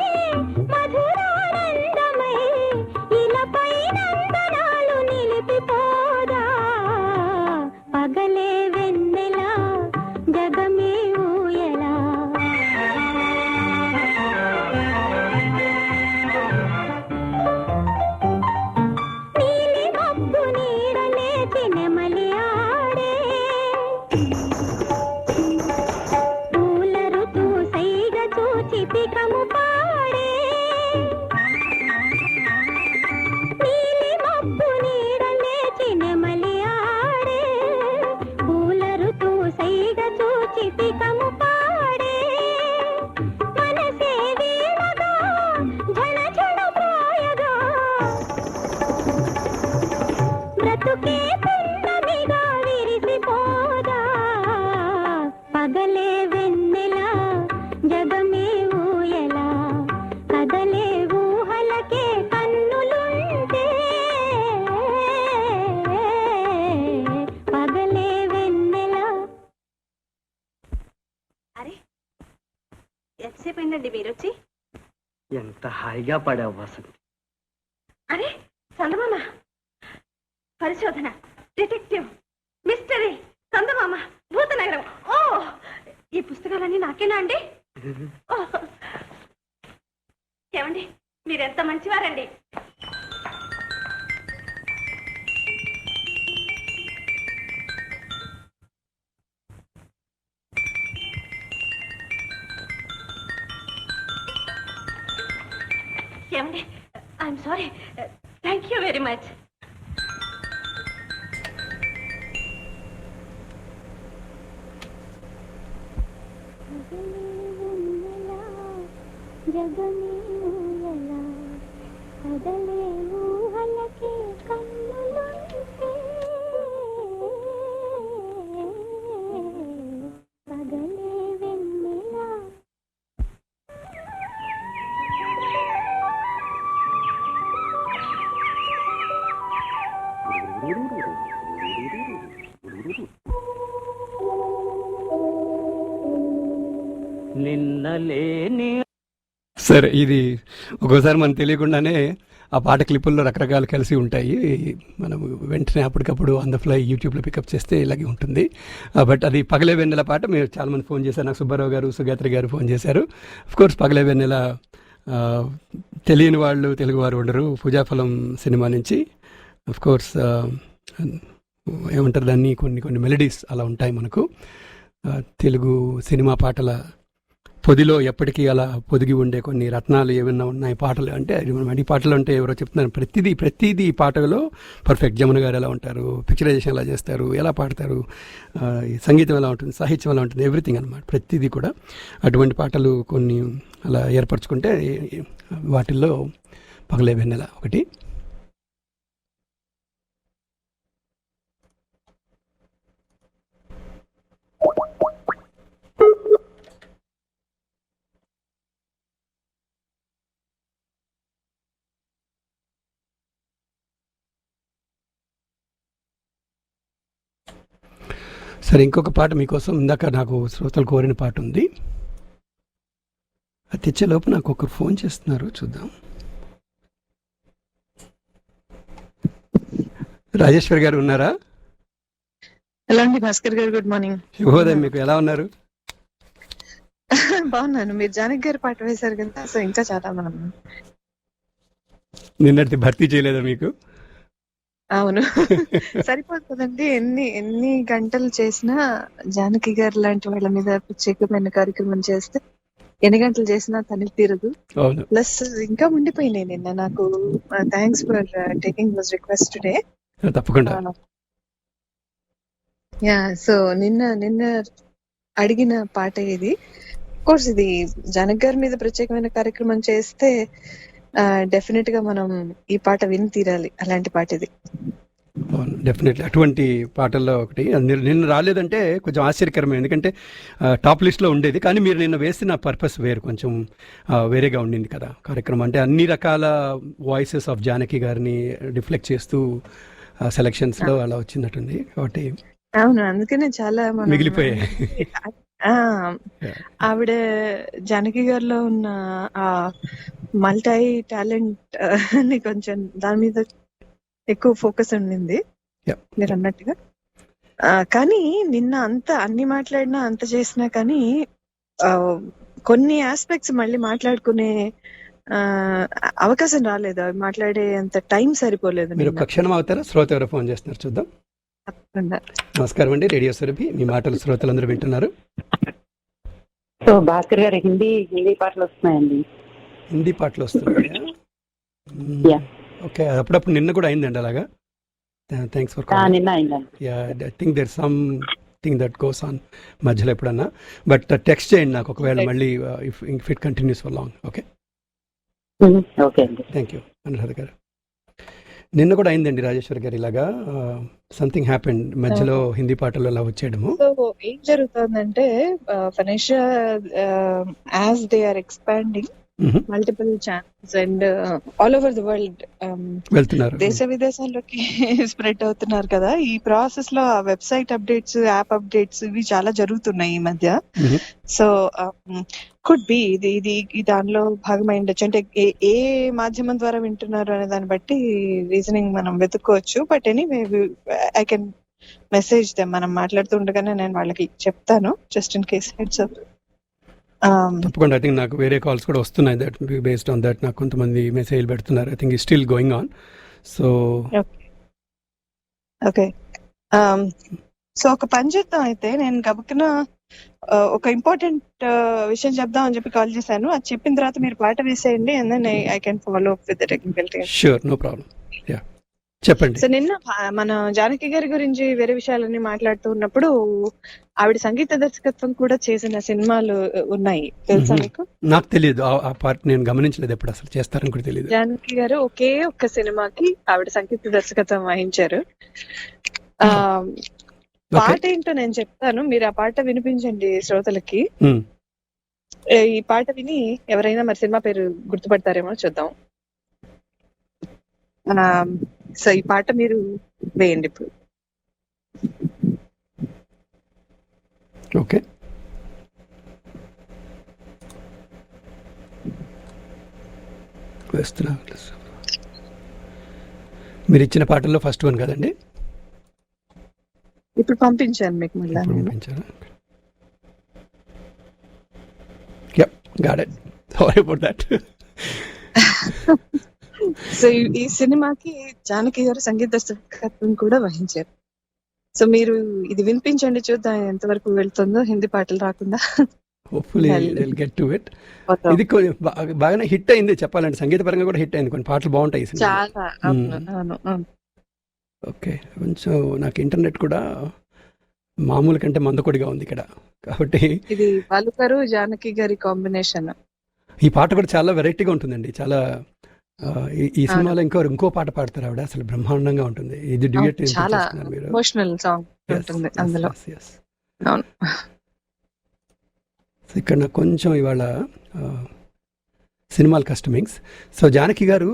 మధురానందమై ఇలపై నందనాలు నిలిపిపోదా పగలే వెన్నెల జగమే ఊయలా నీలి మబ్బు నీడలేచి నెమలి ఆడే పూల ఋతువు సైగ చూచి పికము పాడే నీలి మబ్బు నీడలేచి నెమలి ఆడే పూల ఋతువు సైగ చూచి పికము పాడే మనసే వీణగా ఝణ ఝణ ప్రాయగా బ్రతుకే పున్నమిగా విరిసిపోదా పగలే వెన్నెల జగమే ఊయలా కదలే ఊహలకే కన్నులుంటే పగలే వెన్నెల. అరే ఎంతసేపు అయిందండి మీరు వచ్చి? ఎంత హాయిగా పాడావు వాసంతి. అరే చందమామ, పరిశోధన, డిటెక్టివ్, మిస్టరీ, చందమామ, భూతనగరం. ఓ ఈ పుస్తకాలన్నీ నాకేనా అండి? ఓ, ఏమండి మీరెంత మంచివారండి. ఏమండి I'm sorry, thank you very much. జగమే ఊయలా కదలే ఊహలకే కన్నులుంటే పగలే వెన్నెల. నిన్నలేని సరే, ఇది ఒక్కోసారి మనం తెలియకుండానే ఆ పాట క్లిప్పుల్లో రకరకాలు కలిసి ఉంటాయి. మనం వెంటనే అప్పటికప్పుడు ఆన్ ద ఫ్లై యూట్యూబ్లో పికప్ చేస్తే ఇలాగే ఉంటుంది. బట్ అది పగలే వెన్నెల పాట. మీరు చాలామంది ఫోన్ చేశారు, నాకు సుబ్బారావు గారు, సుగాత్రి గారు ఫోన్ చేశారు. కోర్స్ పగలే వెన్నెల తెలియని వాళ్ళు తెలుగువారు ఉండరు. పూజాఫలం సినిమా నుంచి కోర్స్ ఏమంటారు దాన్ని, కొన్ని కొన్ని మెలడీస్ అలా ఉంటాయి మనకు. తెలుగు సినిమా పాటల పొదిలో ఎప్పటికీ అలా పొదిగి ఉండే కొన్ని రత్నాలు ఏమైనా ఉన్నాయి పాటలు అంటే, అది మనం అడి పాటలు అంటే ఎవరో చెప్తున్నారు, ప్రతిదీ ఈ పాటలో పర్ఫెక్ట్. జమున గారు ఎలా ఉంటారు, పిక్చరైజేషన్ ఎలా చేస్తారు, ఎలా పాడతారు, సంగీతం ఎలా ఉంటుంది, సాహిత్యం ఎలా ఉంటుంది, ఎవ్రీథింగ్ అనమాట. ప్రతిదీ కూడా అటువంటి పాటలు కొన్ని అలా ఏర్పరచుకుంటే వాటిల్లో పగలే వెన్నెల ఒకటి. సరే, ఇంకొక పాట మీకోసం ఇందాక నాకు శ్రోతలు కోరిన పాట ఉంది. అది తెచ్చేలోపు నాకు ఒకరు ఫోన్ చేస్తున్నారు, చూద్దాం. రాజేశ్వరి గారు ఉన్నారా? హలో అండి భాస్కర్ గారు, గుడ్ మార్నింగ్. శుభోదయం, మీకు ఎలా ఉన్నారు? బాగున్నాను. మీరు జానకి గారి పాట వేశారు కదా, సో ఇంకా చాలా బాగున్నాను. నిన్నటి భర్తీ చేయలేదా మీకు? అవును, సరిపోదు కదండి. ఎన్ని గంటలు చేసినా జానకి గారు లాంటి వాళ్ళ మీద ప్రత్యేకమైన కార్యక్రమం చేస్తే ఎన్ని గంటలు చేసినా తనిఖీ తీరదు. ప్లస్ ఇంకా ఉండిపోయినాయి నిన్న నాకు. Thanks for taking this request today. తప్పకుండా. యా, సో నిన్న అడిగిన పాట ఇది. కోర్స్ ఇది జానకి గారి మీద ప్రత్యేకమైన కార్యక్రమం చేస్తే డెఫినెట్ గా మనం ఈ పాట విని తీరాలి. అలాంటి పాట ఇది. డెఫినెట్లీ అటువంటి పాటల్లో ఒకటి. నిన్న రాలేదంటే కొంచెం ఆశ్చర్యకరమే, ఎందుకంటే టాప్ లిస్ట్లో ఉండేది. కానీ మీరు నిన్న వేసిన పర్పస్ వేరు, కొంచెం వేరేగా ఉండింది కదా కార్యక్రమం. అంటే అన్ని రకాల వాయిసెస్ ఆఫ్ జానకి గారిని రిఫ్లెక్ట్ చేస్తూ సెలక్షన్స్లో అలా వచ్చినట్టుంది. కాబట్టి అవును, అందుకనే చాలా మిగిలిపోయాయి. ఆవిడ జానకి గారిలో ఉన్న ఆ మల్టీ టాలెంట్ ని కొంచెం దాని మీద ఎక్కువ ఫోకస్ ఉండింది మీరు అన్నట్టుగా. కానీ నిన్న అన్ని మాట్లాడినా అంత చేసినా కానీ కొన్ని ఆస్పెక్ట్స్ మళ్ళీ మాట్లాడుకునే అవకాశం రాలేదు. అవి మాట్లాడే అంత టైం సరిపోలేదు. మీరు ఒక క్షణం అవుతారా? శ్రోత ఎవరో ఫోన్ చేస్తున్నారు, చూద్దాం. నమస్కారం అండి, రేడియో సురభి. మీ మాటలు శ్రోతలందరూ వింటున్నారు. సో భాస్కర్ గారు, హిందీ పాటలు వస్తున్నాయండి. హిందీ పాటలు వస్తున్నాయా? ఓకే, అప్పుడప్పుడు నిన్న కూడా అయిందండి అలాగా. Thanks for calling. నిన్న అయిందండి. I think there something that goes on మధ్యలో ఎప్పుడన్నా. బట్ టెక్స్ట్ చేయండి నాకు ఒకవేళ మళ్ళీ if it continues for long. Okay, okay అండి. Thank you. అనురాధ గారు, నిన్న కూడా అయిందండి రాజేశ్వరి గారు ఇలాగా. సంథింగ్ హ్యాపెండ్ మధ్యలో హిందీ పాటలు అలా వచ్చేయడము. సో ఏం జరుగుతుందంటే Funasia as they are expanding multiple channels and all over the world వెళ్తున్నారు, దేశ విదేశాల్లోకి స్ప్రెడ్ అవుతున్నారు కదా. ఈ ప్రాసెస్ లో వెబ్సైట్ అప్డేట్స్, యాప్ అప్డేట్స్ ఇవి చాలా జరుగుతున్నాయి ఈ మధ్య. సో కుడ్ బి ఇది దానిలో భాగమై ఉండొచ్చు. అంటే ఏ మాధ్యమం ద్వారా వింటున్నారు అనే దాన్ని బట్టి రీజనింగ్ మనం వెతుక్కోవచ్చు. But anyway I can message them. మనం మాట్లాడుతుండగానే నేను వాళ్ళకి చెప్తాను, just in case heads up. తప్పకుండా. ఐ థింక్ నాకు వేరే కాల్స్ కూడా వస్తున్నాయి, దట్ బేస్డ్ ఆన్ దట్ నాకు కొంతమంది మెసేజ్ పెడుతున్నారు. I think it still going on. So okay, so ఒక పని చేద్దాం అయితే. నేను గబుక్కున ఒక ఇంపార్టెంట్ విషయం చెప్దాం అని చెప్పి కాల్ చేశాను. అది చెప్పిన తర్వాత మీరు పాట వేసేయండి, and then I can follow up with the technical team. Sure, no problem. Yeah, చెప్పండి. సో నిన్న మన జానకి గారి గురించి వేరే విషయాలన్నీ మాట్లాడుతూ ఉన్నప్పుడు ఆవిడ సంగీత దర్శకత్వం కూడా చేసిన సినిమాలు ఉన్నాయి, తెలుసా మీకు? నాకు తెలియదు, ఆ పార్ట్ నేను గమనించలేదు, ఎప్పుడు అసలు చేస్తారని కూడా తెలియదు. జానకి గారు ఒకే ఒక్క సినిమాకి ఆవిడ సంగీత దర్శకత్వం వహించారు. పాట ఏంటో నేను చెప్తాను, మీరు ఆ పాట వినిపించండి శ్రోతలకి. ఈ పాట విని ఎవరైనా మరి సినిమా పేరు గుర్తుపడతారేమో చూద్దాం. సో ఈ పాట మీరు వేయండి ఇప్పుడు. ఓకే, వేస్తున్నా. మీరు ఇచ్చిన పాటల్లో ఫస్ట్ వన్ కదండి? ఇప్పుడు పంపించాను మీకు మళ్ళీ ఇప్పుడు నేను. పంపించారా? Yep, got it. Sorry about that. So ఈ సినిమాకి జానకి గారు సంగీత దర్శకత్వం కూడా వహించారు. సో మీరు ఇది వినిపించండి, చూద్దాం ఎంతవరకు వెళ్తుందో హిందీ పాటలు రాకుండా. Hopefully will get to it. ఇది బాగానే హిట్ అయింది చెప్పాలంటే, సంగీత పరంగా కూడా హిట్ అయింది. కొన్ని పాటలు బాగుంటాయి ఈ సినిమా. చాలా అవును. ఓకే, కొంచెం నాకు ఇంటర్నెట్ కూడా మామూలు కంటే మందకొడిగా ఉంది ఇక్కడ, కాబట్టి ఇది బాలుగారు జానకి గారి కాంబినేషన్. ఈ పాట కూడా చాలా వెరైటీగా ఉంటుందండి. చాలా ఈ సినిమాలో ఇంకో పాట పాడతారు ఆవిడ, అసలు బ్రహ్మాండంగా ఉంటుంది. ఇది డ్యూయట్ చాలా ఎమోషనల్ సాంగ్ ఉంటుంది అందులో. అవును. ఇక్కడ నాకు కొంచెం ఇవాళ సినిమాల కస్టమింగ్స్. సో జానకి గారు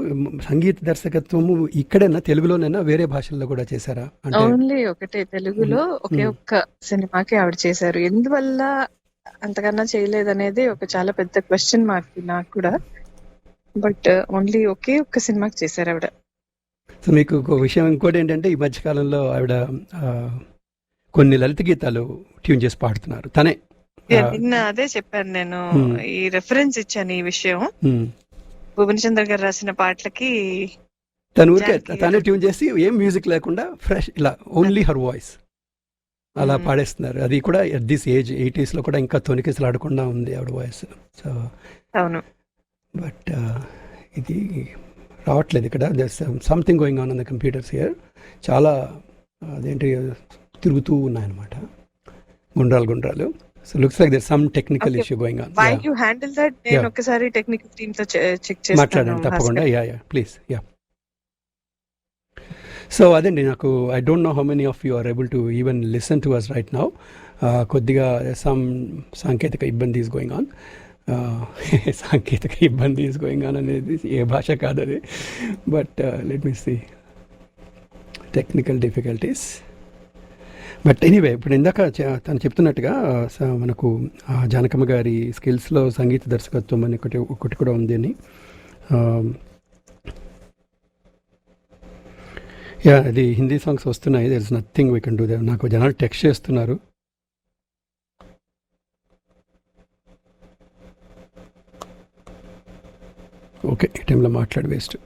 సంగీత దర్శకత్వము ఇక్కడైనా తెలుగులోనైనా వేరే భాషల్లో కూడా చేశారా? అంటే ఓన్లీ ఒకటే తెలుగులో ఒకే ఒక్క సినిమాకి ఆవిడ చేశారు. ఎందువల్ల అంతకన్నా చేయలేదనేది ఒక చాలా పెద్ద క్వశ్చన్ మార్క్ నాకు కూడా. బట్ ఓన్లీ ఒకే ఒక్క సినిమాకి చేశారు ఆవిడ. సో మీకు ఒక విషయం ఇంకోటి ఏంటంటే, ఈ మధ్యకాలంలో ఆవిడ కొన్ని లలిత గీతాలు ట్యూన్ చేసి పాడుతున్నారు తనే. నిన్న అదే చెప్పాను నేను, ఈ రెఫరెన్స్ ఇచ్చాను ఈ విషయం. భువన్ చంద్ర గారు రాసిన పాటలకి తనే ట్యూన్ చేసి ఏం మ్యూజిక్ లేకుండా ఫ్రెష్ ఇలా ఓన్లీ హర్ వాయిస్ అలా పాడేస్తున్నారు. అది కూడా ఎట్ దిస్ ఏజ్ 80s లో కూడా ఇంకా తొనికిసలాడకుండా ఉంది ఆవిడ వాయిస్. సో అవును, బట్ ఇది రావట్లేదు ఇక్కడ. Something going on the computers here. చాలా అదేంటి తిరుగుతూ ఉన్నాయన్నమాట, గుండ్రాలు. So looks like there's some technical issue going on. Why you handle that? నేను ఒకసారి టెక్నికల్ టీమ్ తో చెక్ చేస్తాను. మాట్లాడండి తప్పకుండా. Yeah please. యా. సో అదండి, నాకు I don't know how many of you are able to even listen to us right now. కొద్దిగా some సాంకేతిక ఇబ్బంది ఈజ్ గోయింగ్ ఆన్. సాంకేతిక ఇబ్బంది ఈజ్ గోయింగ్ ఆన్ అనేది ఏ భాష కాదది. But let me see technical difficulties. But anyway, ఇప్పుడు ఇందాక తను చెప్తున్నట్టుగా మనకు జానకమ్మ గారి స్కిల్స్లో సంగీత దర్శకత్వం అని ఒకటి కూడా ఉంది అని. యా, అది హిందీ సాంగ్స్ వస్తున్నాయి. There is nothing we can do there. నాకు జనాలు టెక్స్ట్ చేస్తున్నారు. ఓకే, ఈ టైంలో మాట్లాడి వేస్ట్.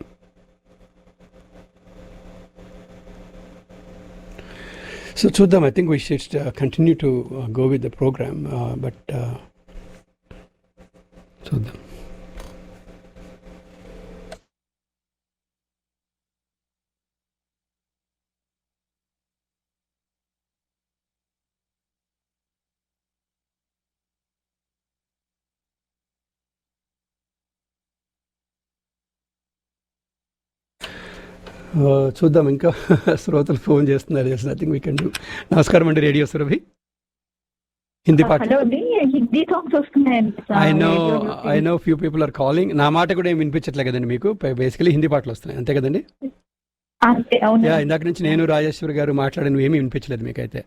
So చూద్దాం. I think we should continue to go with the program, but చూద్దాం. చూద్దాం, ఇంకా శ్రోతలు ఫోన్ చేస్తున్నారు. Nothing we can do. నమస్కారం అండి, రేడియో సురభి హిందీ పాట. I know few people are calling. నా మాట కూడా ఏమి వినిపించట్లేదు కదండి మీకు? బేసికలీ హిందీ పాటలు వస్తున్నాయి, అంతే కదండి? ఇందాక నుంచి నేను రాజేశ్వరి గారు మాట్లాడిన ఏమీ వినిపించలేదు మీకైతే.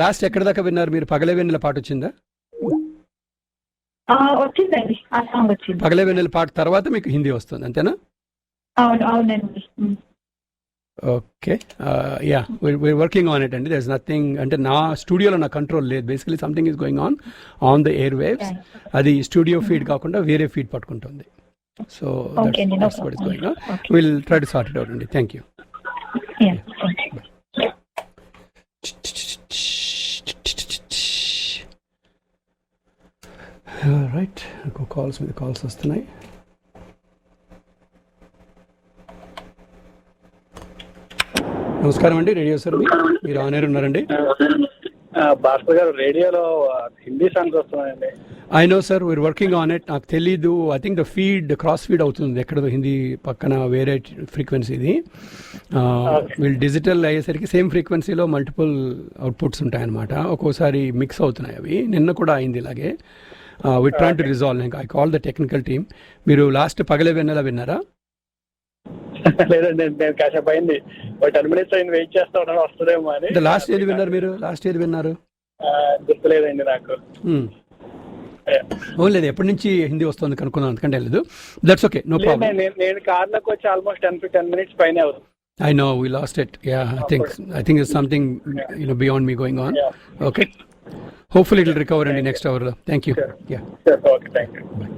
లాస్ట్ ఎక్కడ దాకా విన్నారు మీరు? పగలే వెన్నెల పాట వచ్చిందా? పగలే వెన్నెల పాట తర్వాత మీకు హిందీ వస్తుంది, అంతేనా? అవునండి. Okay, yeah, we're working on it అండి. there's nothing, అంటే నా స్టూడియోలో నా కంట్రోల్ లేదు. Basically something is going on the air waves. అది స్టూడియో ఫీడ్ కాకుండా వేరే ఫీడ్ పట్టుకుంటుంది. So that's what is going on. We'll try to sort it out అండి. Thank you. రైట్, కాల్స్ మీద కాల్స్ వస్తున్నాయి. నమస్కారం అండి, రేడియో సార్ మీరు ఆన్ ఎయిర్ ఉన్నారండి. భాస్కర్ గారు, రేడియోలో హిందీ సాంగ్స్ వస్తున్నాయండి. I know sir, we are working on it. నాకు తెలీదు, I think the feed cross feed అవుతుంది ఎక్కడో హిందీ పక్కన వేరే ఫ్రీక్వెన్సీది. వీళ్ళు డిజిటల్ అయ్యేసరికి సేమ్ ఫ్రీక్వెన్సీలో మల్టిపుల్ అవుట్పుట్స్ ఉంటాయన్నమాట. ఒక్కోసారి మిక్స్ అవుతున్నాయి అవి. నిన్న కూడా అయింది ఇలాగే. We tried to resolve. I call the technical team. మీరు లాస్ట్ పగలే వెన్నెల విన్నారా? లేదండి, నేను కాసేపు అయింది, 10 minutes అయింది, వెయిట్ చేస్తా ఉన్నాను వస్తుందేమో అని. లాస్ట్ ఏది విన్నారు మీరు? లాస్ట్ ఏది విన్నారు? గుర్తులేదండి నాకు. లేదు ఎప్పటి నుంచి హిందీ వస్తుంది కనుక్కున్నాను, అందుకంటే లేదు. That's okay, no problem. నేను కార్లోకి వచ్చి ఆల్మోస్ట్ 10 minutes పైన అవుతుంది. I know we lost it. Yeah, I think it's something beyond me going on. Yeah. Okay. Hopefully it will recover in the next hour. Thank you. Sure. Yeah. Sure. Okay, thank you. Bye.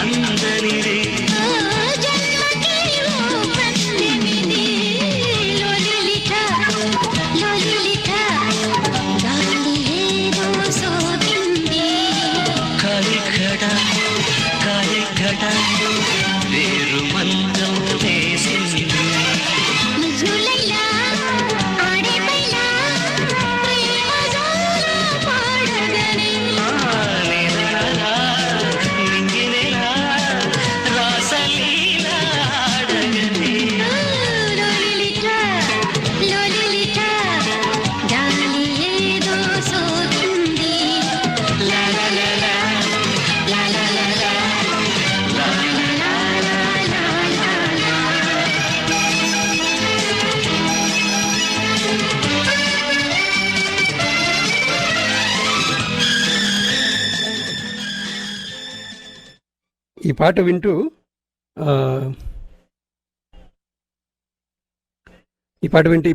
అందరిది జన్మకి ఈ పాట వింటూ ఈ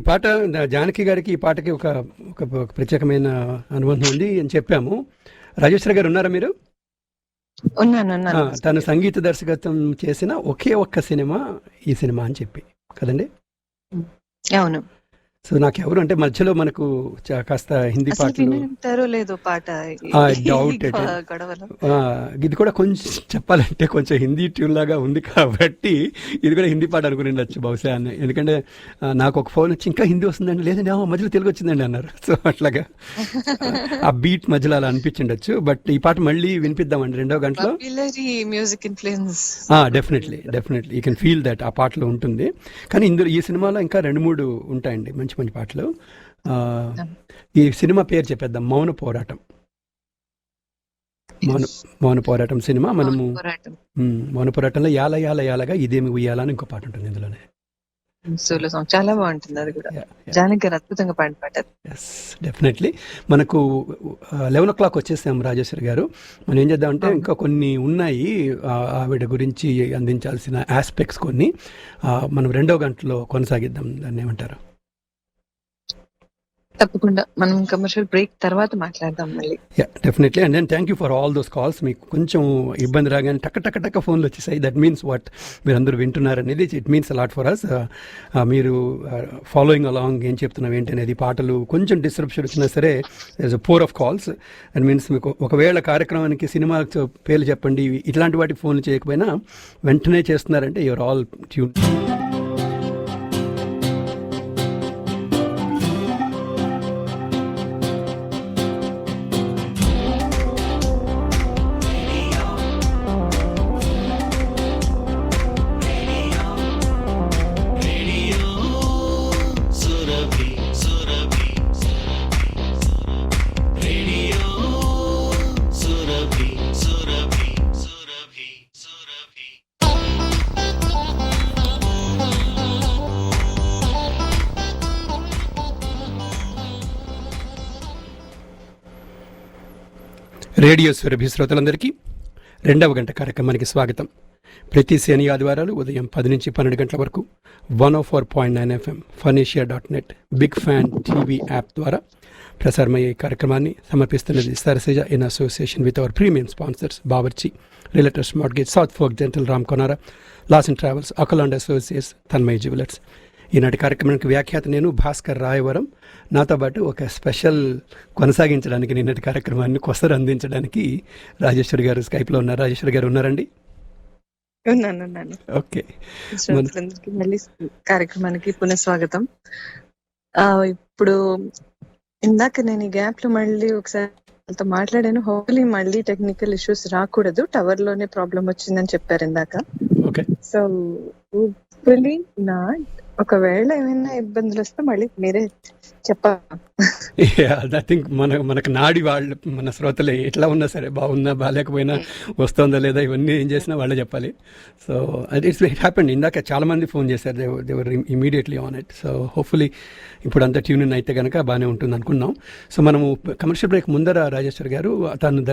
పాట జానకి గారికి ఈ పాటకి ఒక ప్రత్యేకమైన అనుబంధం ఉంది అని చెప్పాము. రాజేశ్వరి గారు ఉన్నారా మీరు? తను సంగీత దర్శకత్వం చేసిన ఒకే ఒక్క సినిమా ఈ సినిమా అని చెప్పి కదండి. అవును. సో నాకు ఎవరు అంటే మధ్యలో మనకు కాస్త హిందీ పాటలు లేదు పాట డౌట్ ఇది కూడా కొంచెం చెప్పాలంటే కొంచెం హిందీ ట్యూన్ లాగా ఉంది కాబట్టి ఇది కూడా హిందీ పాట అనుకుని ఉండొచ్చు బహుశా. ఎందుకంటే నాకు ఒక ఫోన్ వచ్చి ఇంకా హిందీ వస్తుందండి, లేదండి మధ్యలో తెలుగు వచ్చిందండి అన్నారు. సో అట్లాగా ఆ బీట్ మధ్యలో అలా అనిపించిండొచ్చు. బట్ ఈ పాట మళ్ళీ వినిపిద్దామండి 2వ గంటలో. Music influence definitely you can feel that ఆ పాటలో ఉంటుంది. కానీ ఇందులో ఈ సినిమాలో ఇంకా 2-3 ఉంటాయండి మంచి మంచి పాటలు. ఈ సినిమా పేరు చెప్పేద్దాం, మౌన పోరాటం. మౌన పోరాటం సినిమా. మనము మౌన పోరాటంలో యాల యాల యాలగా ఇదేమి ఉయ్యాల అని ఇంకో పాట ఉంటుంది ఇందులోనే. చాలా బాగుంటుంది అది కూడా. జానకి గారు అద్భుతంగా పాడిన పాట. డెఫినెట్లీ. మనకు 11 o'clock వచ్చేసాం రాజేశ్వరి గారు. మనం ఏం చేద్దామంటే ఇంకా కొన్ని ఉన్నాయి ఆవిడ గురించి అందించాల్సిన ఆస్పెక్ట్స్ కొన్ని మనం 2వ గంటలో కొనసాగిద్దాం. దాన్ని ఏమంటారు? తప్పకుండా మనం కమర్షియల్ బ్రేక్ తర్వాత మాట్లాడదాం మళ్ళీ. Definitely. And then thank you for all those calls. మీకు కొంచెం ఇబ్బంది రాగానే టక్క ఫోన్లు వచ్చేసాయి. దట్ మీన్స్ వాట్ మీరందరూ వింటున్నారు అనేది. It means a lot for us. మీరు ఫాలోయింగ్ అలాంగ్ ఏం చెప్తున్నాం ఏంటి అనేది. పాటలు కొంచెం డిస్టర్బ్షన్ వచ్చినా సరే there is a pour of calls. That means మీకు ఒకవేళ కార్యక్రమానికి సినిమా పేర్లు చెప్పండి ఇట్లాంటి వాటికి ఫోన్లు చేయకపోయినా వెంటనే చేస్తున్నారంటే you're all tune. Radio Surabhi శ్రోతలందరికీ 2వ గంట కార్యక్రమానికి స్వాగతం. ప్రతి శని ఆదివారాలు ఉదయం 10 నుంచి 12 గంటల వరకు 104.9 FM ఫనేషియా.net బిగ్ ఫ్యాన్ టీవీ యాప్ ద్వారా ప్రసారమయ్యే కార్యక్రమాన్ని సమర్పిస్తున్నది Sarasija in association with our premium sponsors Bawarchi, Relatrust Mortgage, South Fork Dental, Ram Konara, Lawson Travels, Akula and Associates, Tanmay Jewellers. ఈనాటి కార్యక్రమానికి వ్యాఖ్యాత నేను భాస్కర్ రాయవరం. నాతో పాటు ఒక స్పెషల్ కొనసాగించడానికి నిన్నటి కార్యక్రమాన్ని కొసరు అందించడానికి రాజేశ్వరి గారు స్కైప్లో ఉన్నారు. రాజేశ్వరి గారు ఉన్నారండి? ఓకే. మళ్ళీ కార్యక్రమానికి పునఃస్వాగతం. ఇప్పుడు ఇందాక నేను ఈ గ్యాప్ లో మళ్ళీ ఒకసారి వాళ్ళతో మాట్లాడాను. హోప్ఫుల్లీ మళ్ళీ టెక్నికల్ ఇష్యూస్ రాకూడదు. టవర్ లోనే ప్రాబ్లం వచ్చిందని చెప్పారు ఇందాక. సో హోప్ఫుల్లీ నా ఒకవేళ ఏమైనా ఇబ్బందులు వస్తే మళ్ళీ మీరే చెప్పాలి. ఐ థింక్ మనకు నాడి వాళ్ళు మన శ్రోతలే ఎట్లా ఉన్నా సరే, బాగున్నా బాగాలేకపోయినా, వస్తుందా లేదా, ఇవన్నీ ఏం చేసినా వాళ్ళే చెప్పాలి. So it's happened. ఇందాక చాలా మంది ఫోన్ చేశారు, they were immediately on it. So hopefully ఇప్పుడు అంతా ట్యూన్ అయితే కనుక బాగానే ఉంటుంది అనుకున్నాం. సో మనము కమర్షియల్ బ్రేక్ ముందర రాజేశ్వరి గారు తను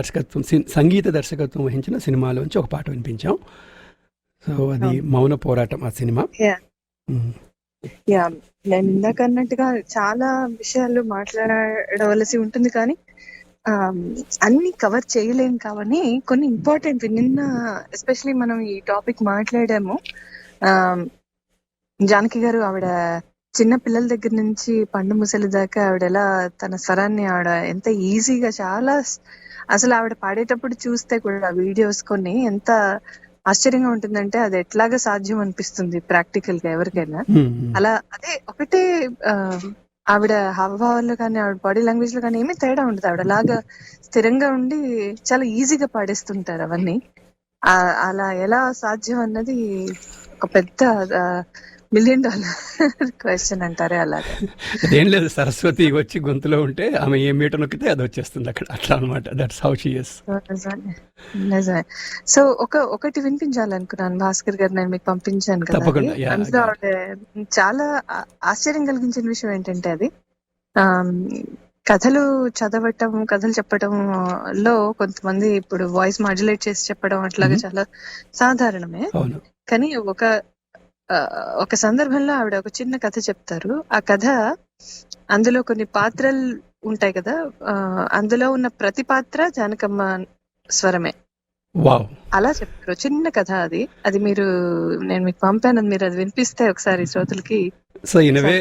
సంగీత దర్శకత్వం వహించిన సినిమాలోంచి ఒక పాట వినిపించాం. సో అది మౌన పోరాటం ఆ సినిమా. నేను ఇందాక అన్నట్టుగా చాలా విషయాలు మాట్లాడవలసి ఉంటుంది, కానీ అన్ని కవర్ చేయలేం. కాబట్టి కొన్ని ఇంపార్టెంట్ నిన్న ఎస్పెషలీ మనం ఈ టాపిక్ మాట్లాడాము. జానకి గారు ఆవిడ చిన్న పిల్లల దగ్గర నుంచి పండు ముసలి దాకా ఆవిడ ఎలా తన స్వరాన్ని ఆవిడ ఎంత ఈజీగా చాలా అసలు ఆవిడ పాడేటప్పుడు చూస్తే కూడా వీడియోస్ కొన్ని ఎంత ఆశ్చర్యంగా ఉంటుందంటే అది ఎట్లాగా సాధ్యం అనిపిస్తుంది ప్రాక్టికల్ గా ఎవరికైనా. అలా అదే ఒకటే ఆవిడ హావభావాల్లో కానీ ఆవిడ బాడీ లాంగ్వేజ్ లో కానీ ఏమీ తేడా ఉండదు. ఆవిడ అలాగా స్థిరంగా ఉండి చాలా ఈజీగా పాడేస్తుంటారు అవన్నీ. అలా ఎలా సాధ్యం అన్నది ఒక పెద్ద $1 million క్వశ్చన్ అంటారే. అలాగే అదేం లేదు, సరస్వతి వచ్చి గొంతులో ఉంటే ఆమె ఏ మీట నొక్కితే అది వచ్చేస్తుంది అక్కడ, అట్లా అనమాట. That's how she is. నిజమే. సో ఒకటి వినిపించాలనుకున్నాను భాస్కర్ గారు, నేను మీకు పంపించాను కదా. అందులో చాలా ఆశ్చర్యం కలిగించిన విషయం ఏంటంటే అది కథలు చదవటం, కథలు చెప్పటం లో కొంతమంది ఇప్పుడు వాయిస్ మాడ్యులేట్ చేసి చెప్పడం అట్లాగా చాలా సాధారణమే. అవును. కానీ ఒక సందర్భంలో ఆవిడ ఒక చిన్న కథ చెప్తారు. ఆ కథ అందులో కొన్ని పాత్రలు ఉంటాయి కదా, అందులో ఉన్న ప్రతి పాత్ర జానకమ్మ స్వరమే. వావ్. అలా చెప్తారు. చిన్న కథ అది. అది నేను మీకు పంపాను, మీరు అది వినిపిస్తే ఒకసారి శ్రోతలకి. సో ఇనవే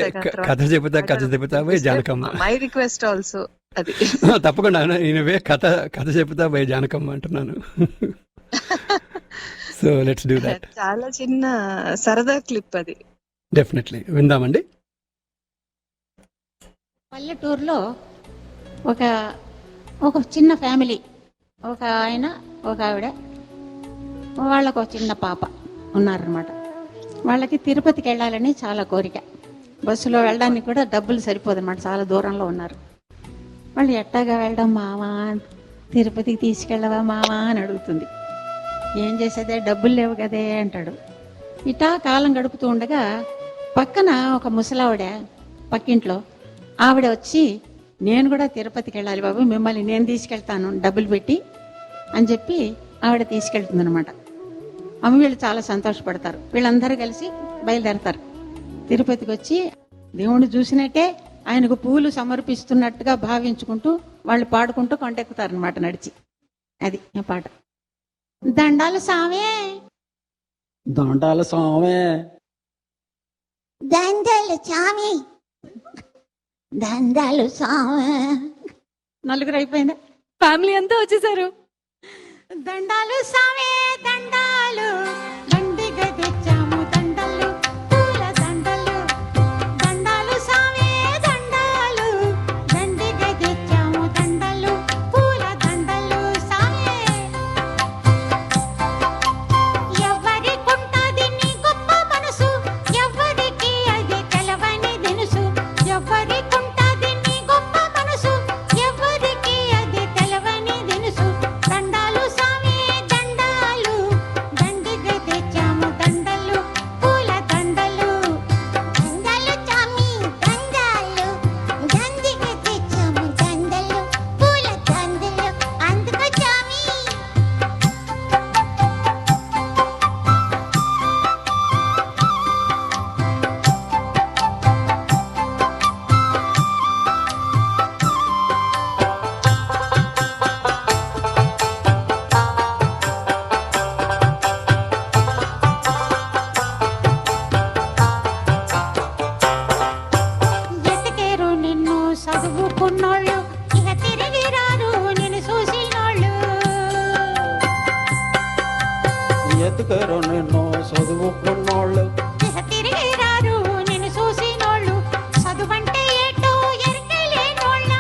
కథ చెబుతావే జానకమ్మ. మై రిక్వెస్ట్ ఆల్సో అది. తప్పకుండా ఇనవే కథ చెబుతావే జానకమ్మ అంటున్నాను. So let's do that. చాలా చిన్న సరదా క్లిప్ అది. డెఫినెట్లీ విందామండి. పల్లెటూరులో ఒక చిన్న ఫ్యామిలీ, ఒక ఆయన, ఒక ఆవిడ, వాళ్ళకు ఒక చిన్న పాప ఉన్నారనమాట. వాళ్ళకి తిరుపతికి వెళ్ళాలని చాలా కోరిక. బస్సులో వెళ్ళడానికి కూడా డబ్బులు సరిపోదన్నమాట, చాలా దూరంలో ఉన్నారు. వాళ్ళు ఎట్టాగా వెళ్ళడం మావా, తిరుపతికి తీసుకెళ్ళవా మావా అని అడుగుతుంది. ఏం చేసేదే, డబ్బులు లేవు కదే అంటాడు. ఇటా కాలం గడుపుతూ ఉండగా పక్కన ఒక ముసలావిడ, పక్కింట్లో ఆవిడ వచ్చి, నేను కూడా తిరుపతికి వెళ్ళాలి బాబు, మిమ్మల్ని నేను తీసుకెళ్తాను డబ్బులు పెట్టి అని చెప్పి ఆవిడ తీసుకెళ్తుందనమాట. వీళ్ళు చాలా సంతోషపడతారు. వీళ్ళందరూ కలిసి బయలుదేరతారు. తిరుపతికి వచ్చి దేవుణ్ణి చూసినట్టే ఆయనకు పూలు సమర్పిస్తున్నట్టుగా భావించుకుంటూ వాళ్ళు పాడుకుంటూ కొండెక్కుతారనమాట నడిచి. అది ఆ పాట. దండాలు సామే, దండాల స్వామి, దండాలు చామి, దండాలు సామే. నలుగురు అయిపోయిందా? ఫ్యామిలీ అంతా వచ్చేసారు. దండాలు సామే దండాలు, దండిగా తెచ్చాము దండలు, పూల దండలు. దండాలు సామే దండాలు, దండిగా తెచ్చాము దండలు, పూల దండలు సామే. ఎవరికుంటది నీ గొప్ప మనసు, ఎవరికి అది తెలవని దినుసు. ఎవరికుంటది నీ గొప్ప మనసు, ఎవరికి అది తెలవని దినుసు. దండాలు సామే దండాలు, దండిగా తెచ్చాము దండలు, పూల దండలు. దండాలు చామి దండాలు, దండిగా తెచ్చాము దండలు, పూల దండలు. అందుకో చామి. ఎతకేరు నిన్ను చదువుకున్నోళ్ళు, ఇక తిరిగి రారు నిన్ను చూసినోళ్ళు. ఎతుకరు నిన్ను చదువుకున్నోళ్ళు, ఇక తిరిగి రారు నిన్ను చూసినోళ్ళు. చదువంటే ఏటో ఎరకలేనోళ్ళ,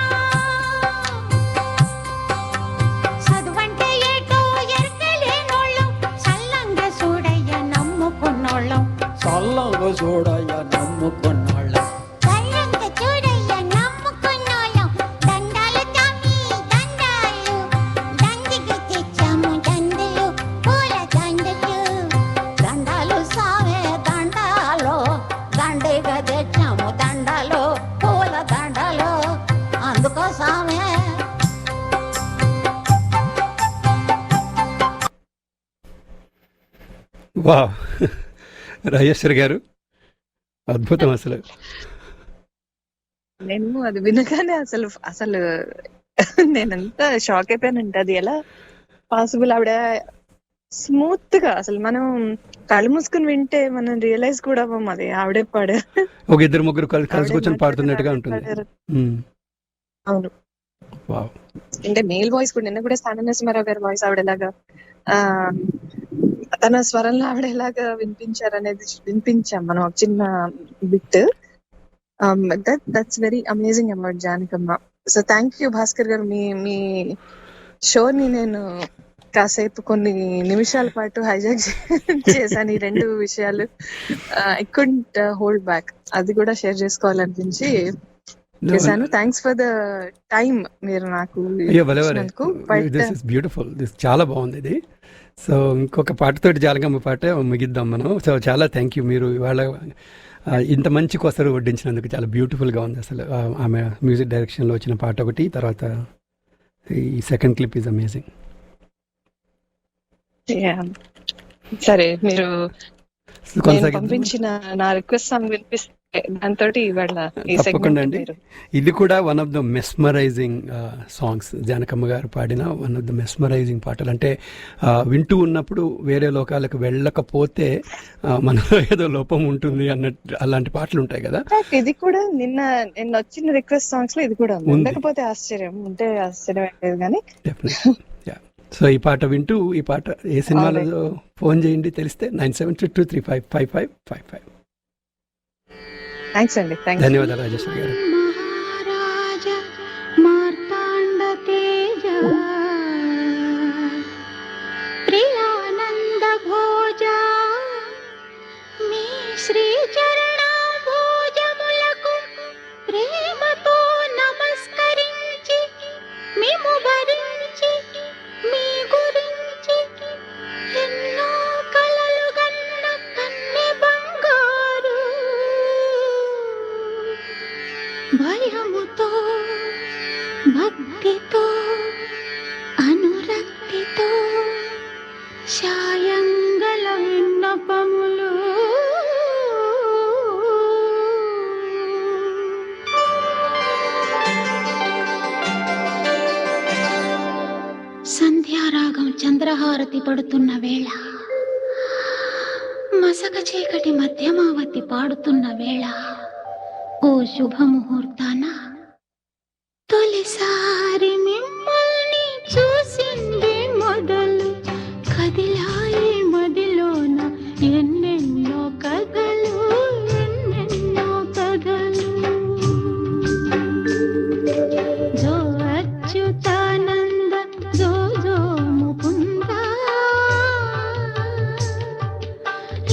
చదువంటే ఏటో ఎరకలేనోళ్ళు. చల్లంగా చూడయ్య నమ్ముకున్నోళ్ళం, చల్లంగా చూడయ్య నమ్ముకున్నోళ్ళం. చల్లంగా చూడయ్య నమ్ముకున్నోళ్ళం. దండాలు చామి దండాలు, దండిగా తెచ్చాము దండలు, పూల దండలు. దండాలు సామే దండాలు, దండిగా తెచ్చాము దండలు, పూల దండలు. అందుకో సామే. వావ్. రాజేశ్వరి గారు అద్భుతం అసలు. నేను అది వినగానే అసలు నేనంత షాక్ అయిపోయానంటే, అది ఎలా పాసిబుల్. ఆవిడ స్మూత్ గా, అసలు మనం కళ్ళు మూసుకుని వింటే మనం రియలైజ్ కూడా అవ్వం అది ఆవిడే పాడారు. ఒక ఇద్దరు ముగ్గురు కలిసి కూర్చొని పాడుతున్నట్టుగా ఉంటుంది. అవును. వావ్. అంటే మేల్ వాయిస్ కూడా, నిన్న కూడా స్థాన నరసింహారావు గారి వాయిస్ ఆవిడలాగా, తన స్వరంలో ఆవిడ ఎలాగా వినిపించాం మనం ఒక చిన్న bit. That's very amazing about Janakamma. So thank you Bhaskar గారు. మీ షోని నేను కాసేపు కొన్ని నిమిషాల పాటు హైజాక్ చేశాను. ఈ రెండు విషయాలు ఐ కుడ్ంట్ హోల్డ్ బ్యాక్. అది కూడా షేర్ చేసుకోవాలనిపించి చేశాను. థ్యాంక్స్ ఫర్ ద టైం మీరు నాకు ఇచ్చినందుకు. బ్యూటిఫుల్, చాలా బాగుంది ఇది. సో ఇంకొక పాటతోటి జానకమ్మ పాట ముగిద్దాం మనం. సో చాలా థ్యాంక్ యూ. మీరు ఇవాళ ఇంత మంచి కొసరు వడ్డించినందుకు చాలా బ్యూటిఫుల్గా ఉంది అసలు. ఆమె మ్యూజిక్ డైరెక్షన్లో వచ్చిన పాట ఒకటి, తర్వాత ఈ సెకండ్ క్లిప్ ఈజ్ అమేజింగ్. సరే, మీరు నేను పంపించిన నా రిక్వెస్ట్ సాంగ్ వినిపిస్తే దాంతో ఇవాళ ఈ తప్పకుండా సెగ్మెంట్ అండి. ఇది కూడా one of the mesmerising songs. Janakamma garu పాడిన వన్ ఆఫ్ ద మెస్మరైజింగ్ పాటలు. అంటే వింటూ ఉన్నప్పుడు వేరే లోకాలకు వెళ్ళకపోతే మనలో ఏదో లోపం ఉంటుంది అన్నట్టు అలాంటి పాటలు ఉంటాయి కదా. ఇది కూడా నిన్న వచ్చిన రిక్వెస్ట్ సాంగ్స్ లో ఇది కూడా ఉంది. ఉండకపోతే ఆశ్చర్యం, ఉంటే ఆశ్చర్యం లేదు కానీ. సో ఈ పాట వింటూ, ఈ పాట ఏ సినిమాలో ఫోన్ చేయండి తెలిస్తే 9722355555. థ్యాంక్స్ అండి. ధన్యవాదాలు రాజేశ్వరి గారు. మహారాజ మార్తాండ తేజ ప్రియానంద భోజ మీ శ్రీ చరణ భోజములకు ప్రేమతో నమస్కరించి మేము భరించి మీ గురించి ఎన్నో కలలు గన్న కన్నె బంగారు భయముతో భక్తితో అనురక్తితో శాయంగల విన్నపములు సంధ్యారాగం చంద్రహారతి పడుతున్న వేళ, మసక చీకటి మధ్యమావతి పాడుతున్న వేళ, ఓ శుభముహూర్తాన తొలిసారి మిమ్మల్ని చూసింది మొదలు కదిలాయి మదిలోన ఎన్నెన్నో కథలు, ఎన్నెన్నో కథలు. జో అచ్యుతానంద జో జో ముకుంద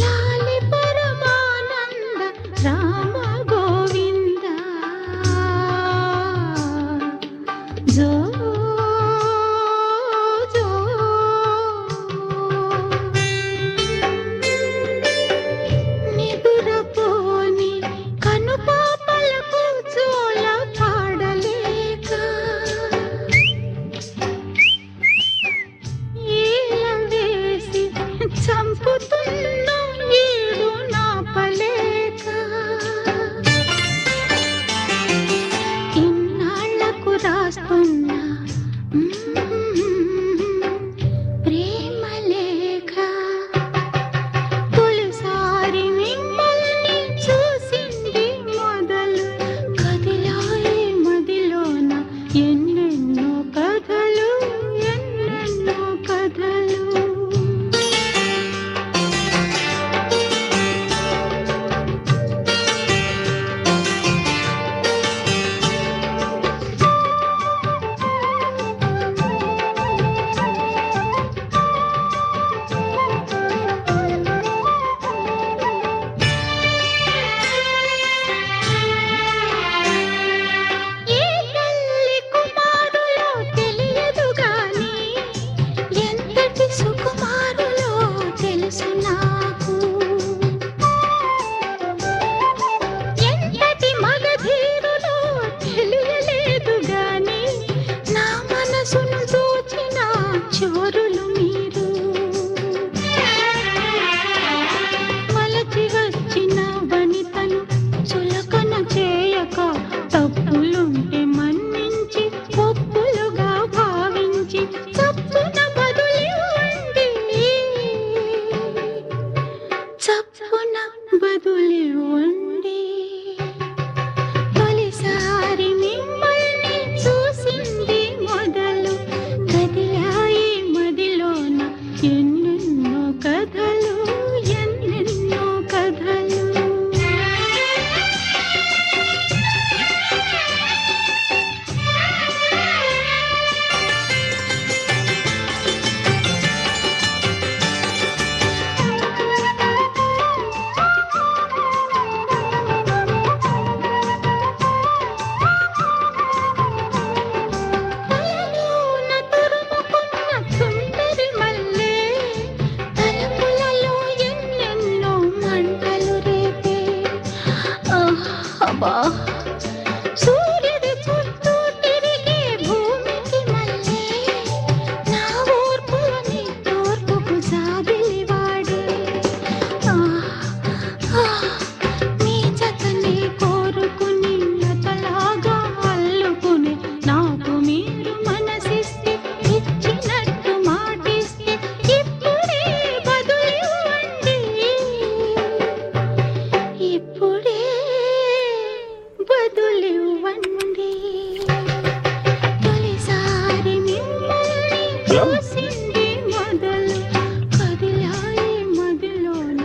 లాలి పరమానంద రామ గోవింద జో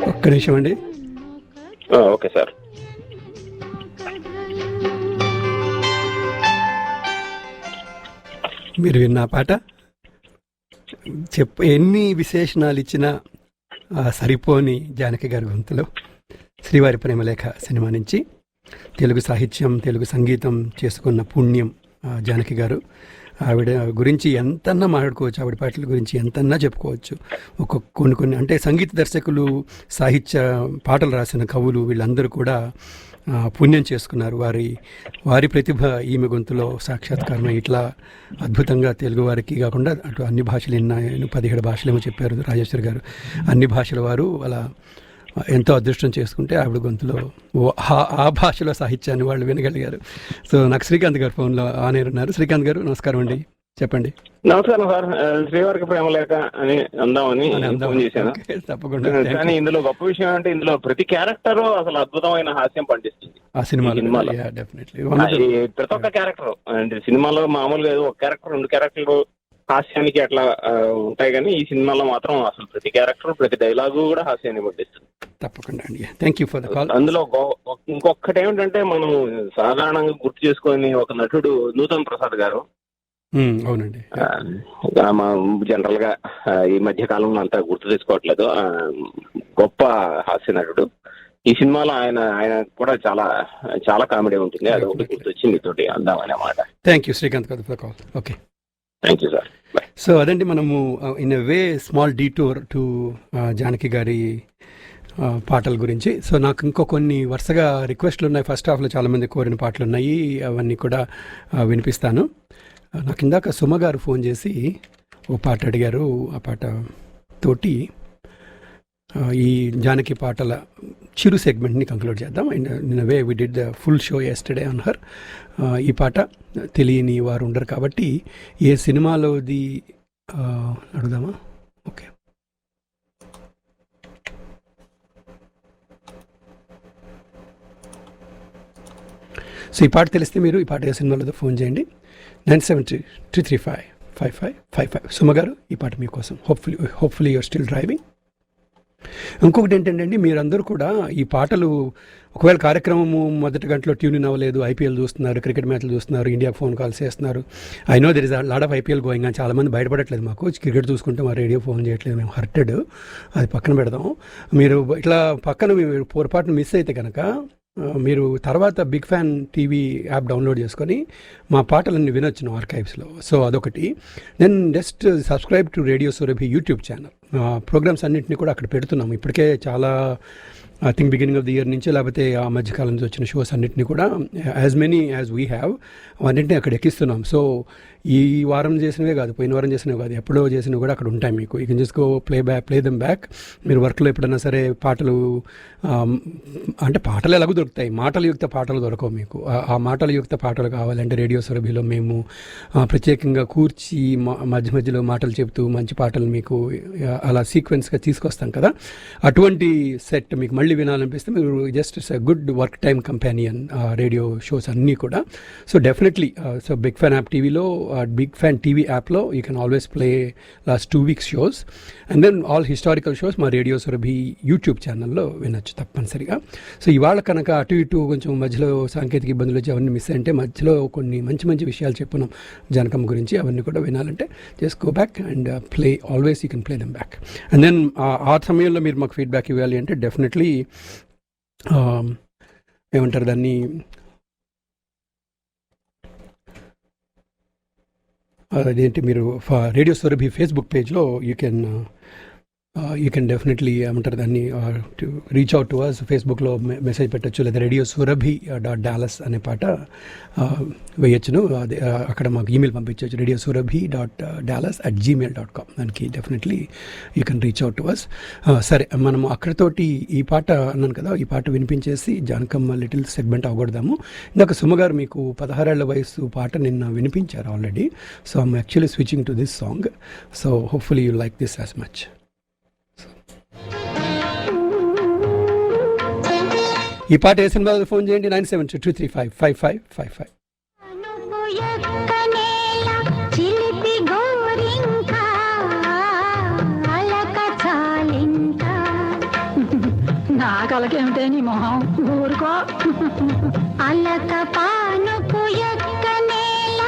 ఒక్క నిమిషం అండి. Okay sir. మీరు విన్న పాట ఎన్ని విశేషణాలు ఇచ్చినా సరిపోని జానకి గారి గొంతులో శ్రీవారి ప్రేమలేఖ సినిమా నుంచి తెలుగు సాహిత్యం, తెలుగు సంగీతం చేసుకున్న పుణ్యం జానకి గారు. ఆవిడ గురించి ఎంతన్నా మాట్లాడుకోవచ్చు, ఆవిడ పాటల గురించి ఎంతన్నా చెప్పుకోవచ్చు. కొన్ని అంటే సంగీత దర్శకులు, సాహిత్య పాటలు రాసిన కవులు వీళ్ళందరూ కూడా పుణ్యం చేసుకున్నారు. వారి ప్రతిభ ఈమె గొంతులో సాక్షాత్కారం ఇట్లా అద్భుతంగా తెలుగు వారికి కాకుండా అటు అన్ని భాషలు 17 భాషలేమో చెప్పారు రాజేశ్వరి గారు. అన్ని భాషల వారు అలా ఎంతో అదృష్టం చేసుకుంటే ఆవిడ గొంతులో ఆ భాషలో సాహిత్యాన్ని వాళ్ళు వినగలిగారు. సో నాకు శ్రీకాంత్ గారు ఫోన్లో ఆన్ ఎయిర్ ఉన్నారు. శ్రీకాంత్ గారు నమస్కారం అండి, చెప్పండి. నమస్కారం సార్. శ్రీవారికి ప్రేమలేఖ అని అందామని ఫోన్ చేశాను. తప్పకుండా. కానీ ఇందులో గొప్ప విషయం అంటే ఇందులో ప్రతి క్యారెక్టర్ అసలు అద్భుతమైన హాస్యం పండిస్తుంది ఆ సినిమాలో. ప్రతి ఒక్క క్యారెక్టర్ అంటే సినిమాలో మామూలుగా ఏదో ఒక క్యారెక్టర్ 2 క్యారెక్టర్లు హాస్యానికి అట్లా ఉంటాయి, కానీ ఈ సినిమాలో మాత్రం అసలు ప్రతి క్యారెక్టర్, ప్రతి డైలాగు కూడా హాస్యాన్ని పండిస్తుంది. తప్పకుండా అండి, thank you for the call. అందులో ఇంకొకటి ఏమిటంటే మనం సాధారణంగా గుర్తు చేసుకొని ఒక నటుడు నూతన్ ప్రసాద్ గారు. అవునండి. జనరల్ గా ఈ మధ్య కాలంలో అంతా గుర్తు తెచ్చుకోవట్లేదు. గొప్ప హాస్య నటుడు. ఈ సినిమాలో ఆయన కూడా చాలా చాలా కామెడీ ఉంటుంది. అది ఒకటి గుర్తొచ్చి మీతోటి అందామనే మాట. థ్యాంక్ యూ శ్రీకాంత్ గారు for call. Okay, thank you sir. So అదండి, మనము in a way small detour to Janaki గారి పాటల గురించి. సో నాకు ఇంకో కొన్ని వరుసగా రిక్వెస్ట్లు ఉన్నాయి. ఫస్ట్ హాఫ్లో చాలామంది కోరిన పాటలు ఉన్నాయి, అవన్నీ కూడా వినిపిస్తాను. నాకు ఇందాక సుమ గారు ఫోన్ చేసి ఓ పాట అడిగారు. ఆ పాట తోటి ఈ జానకి పాటల చిరు సెగ్మెంట్ని కంక్లూడ్ చేద్దాం. And in way we did the full show yesterday on her. ఈ పాట తెలియని వారు ఉండరు కాబట్టి ఏ సినిమాలోది అడుగుదామా? ఓకే, సో ఈ పాట తెలిస్తే మీరు ఈ పాట ఏ సినిమాలో ఫోన్ చేయండి. 9723355555. సుమ గారు, ఈ పాట మీకోసం. Hopefully you're still driving. ఇంకొకటి ఏంటంటే అండి, మీరందరూ కూడా ఈ పాటలు ఒకవేళ కార్యక్రమము మొదటి గంటలో ట్యూన్ ఇన్ అవ్వలేదు, ఐపీఎల్ చూస్తున్నారు, క్రికెట్ మ్యాచ్లు చూస్తున్నారు, ఇండియాకి ఫోన్ కాల్స్ చేస్తున్నారు. I know there is lot of IPL going అని. చాలామంది బయటపడట్లేదు. మాకు క్రికెట్ చూసుకుంటే మా రేడియో ఫోన్ చేయట్లేదు, మేము హర్టెడ్. అది పక్కన పెడదాం. మీరు ఇట్లా పక్కన పొరపాటును మిస్ అయితే కనుక మీరు తర్వాత big fan TV app download చేసుకొని మా పాటలన్నీ వినొచ్చును ఆర్కైవ్స్లో. సో అదొకటి. Then just subscribe to radio Surabhi YouTube channel. Programmes అన్నింటినీ కూడా అక్కడ పెడుతున్నాము. ఇప్పటికే చాలా I think beginning of the year నుంచి, లేకపోతే ఆ మధ్యకాలం నుంచి వచ్చిన షోస్ అన్నింటినీ కూడా as many as we have అన్నింటినీ అక్కడ ఎక్కిస్తున్నాం. సో ఈ వారం చేసినవే కాదు, పోయిన వారం చేసినవి కాదు, ఎప్పుడో చేసినవి కూడా అక్కడ ఉంటాయి. మీకు you can just go play them back. మీరు వర్క్లో ఎప్పుడైనా సరే పాటలు అంటే పాటలు ఎలాగో దొరుకుతాయి, మాటల యుక్త పాటలు దొరకవు మీకు. ఆ మాటల యుక్త పాటలు కావాలంటే రేడియో సురభిలో మేము ప్రత్యేకంగా కూర్చి మధ్య మధ్యలో మాటలు చెబుతూ మంచి పాటలు మీకు అలా సీక్వెన్స్గా తీసుకొస్తాం కదా. అటువంటి సెట్ మీకు మళ్ళీ వినాలనిపిస్తే మీరు just it's a good work time companion radio shows అన్నీ కూడా. So definitely so big fan app టీవీలో, బిగ్ ఫ్యాన్ టీవీ యాప్లో you can always play last 2 weeks shows. And then all historical shows మా radio Surabhi YouTube ఛానల్లో వినొచ్చు తప్పనిసరిగా. So ఇవాళ కనుక అటు ఇటు కొంచెం మధ్యలో సాంకేతిక ఇబ్బందులు వచ్చి అవన్నీ మిస్ అంటే మధ్యలో కొన్ని మంచి మంచి విషయాలు చెప్పున్నాం జానకమ్మ గురించి. అవన్నీ కూడా వినాలంటే just go back and play, always you can play them back. And then ఆ సమయంలో మీరు మాకు ఫీడ్బ్యాక్ ఇవ్వాలి అంటే డెఫినెట్లీ ఏమంటారు దాన్ని, అదేంటి, మీరు రేడియో సురభి ఫేస్బుక్ పేజ్లో యూ కెన్ డెఫినెట్లీ ఏమంటారు దాన్ని రీచ్ అవుట్ టు అస్. ఫేస్బుక్లో మెసేజ్ పెట్టచ్చు, లేదా రేడియో సురభి .dallas అనే పాట వేయచ్చును. అదే అక్కడ మాకు ఈమెయిల్ పంపించవచ్చు, radiosurabi.dallas@gmail.com. దానికి definitely you can reach out to us. సరే, మనం అక్కడితోటి ఈ పాట అన్నాను కదా, ఈ పాట వినిపించేసి జానకమ్మ లిటిల్ సెగ్మెంట్ అవగొడదాము. ఇందాక సుమగారు మీకు 16 ఏళ్ల వయసు పాట నిన్న వినిపించారు already. So I'm actually switching to this song. So hopefully you like this as much. ఈ పాట ఏ సినిమాలో ఫోన్ చేయండి, 9722355555. తలకేమిటే నీ మొహం ఊరుకో. అలక పానుకు ఎక్క నేల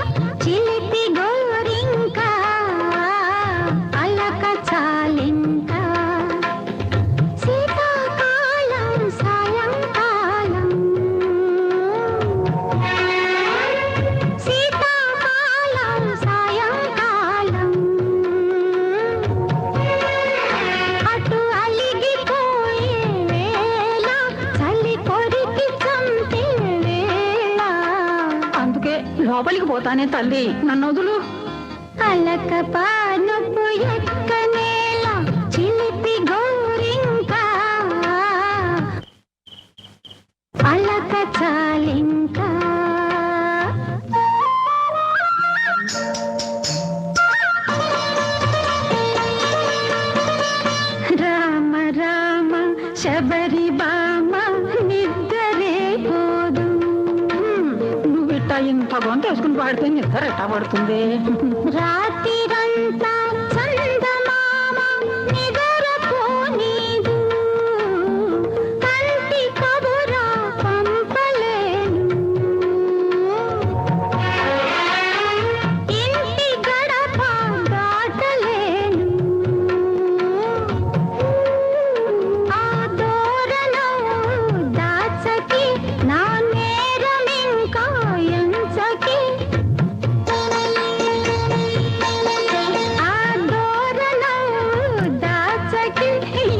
చిలిపి గోరింక అలక చాలింక శీతాకాలం సాయంకాలం శీతాకాలం సాయంకాలం అటు అలిగిపోయే వేళ చలి కొరికి చంపే వేళ అందుకే లోపలికి పోతానే తల్లి నన్ను వదులు. అలక పానుపు ఎక్క నేల చిలిపి గోరింక అలక చాలింక రామ రామ శబరి బామ నిద్రే పోదు. నువ్విట్టా ఇంత గొంత వేసుకుని పాడితే నిద్ర ఎట్టా పడుతుంది. రాత్రిరంతా చందమామ నిద్రపోనీదు కంటి కబురా పంపలేను ఇంటి గడప దాటలేను ఆ దూరణం దాచకి నా నేరమింకా ఎంచకి ఆ దూరణం దాచకి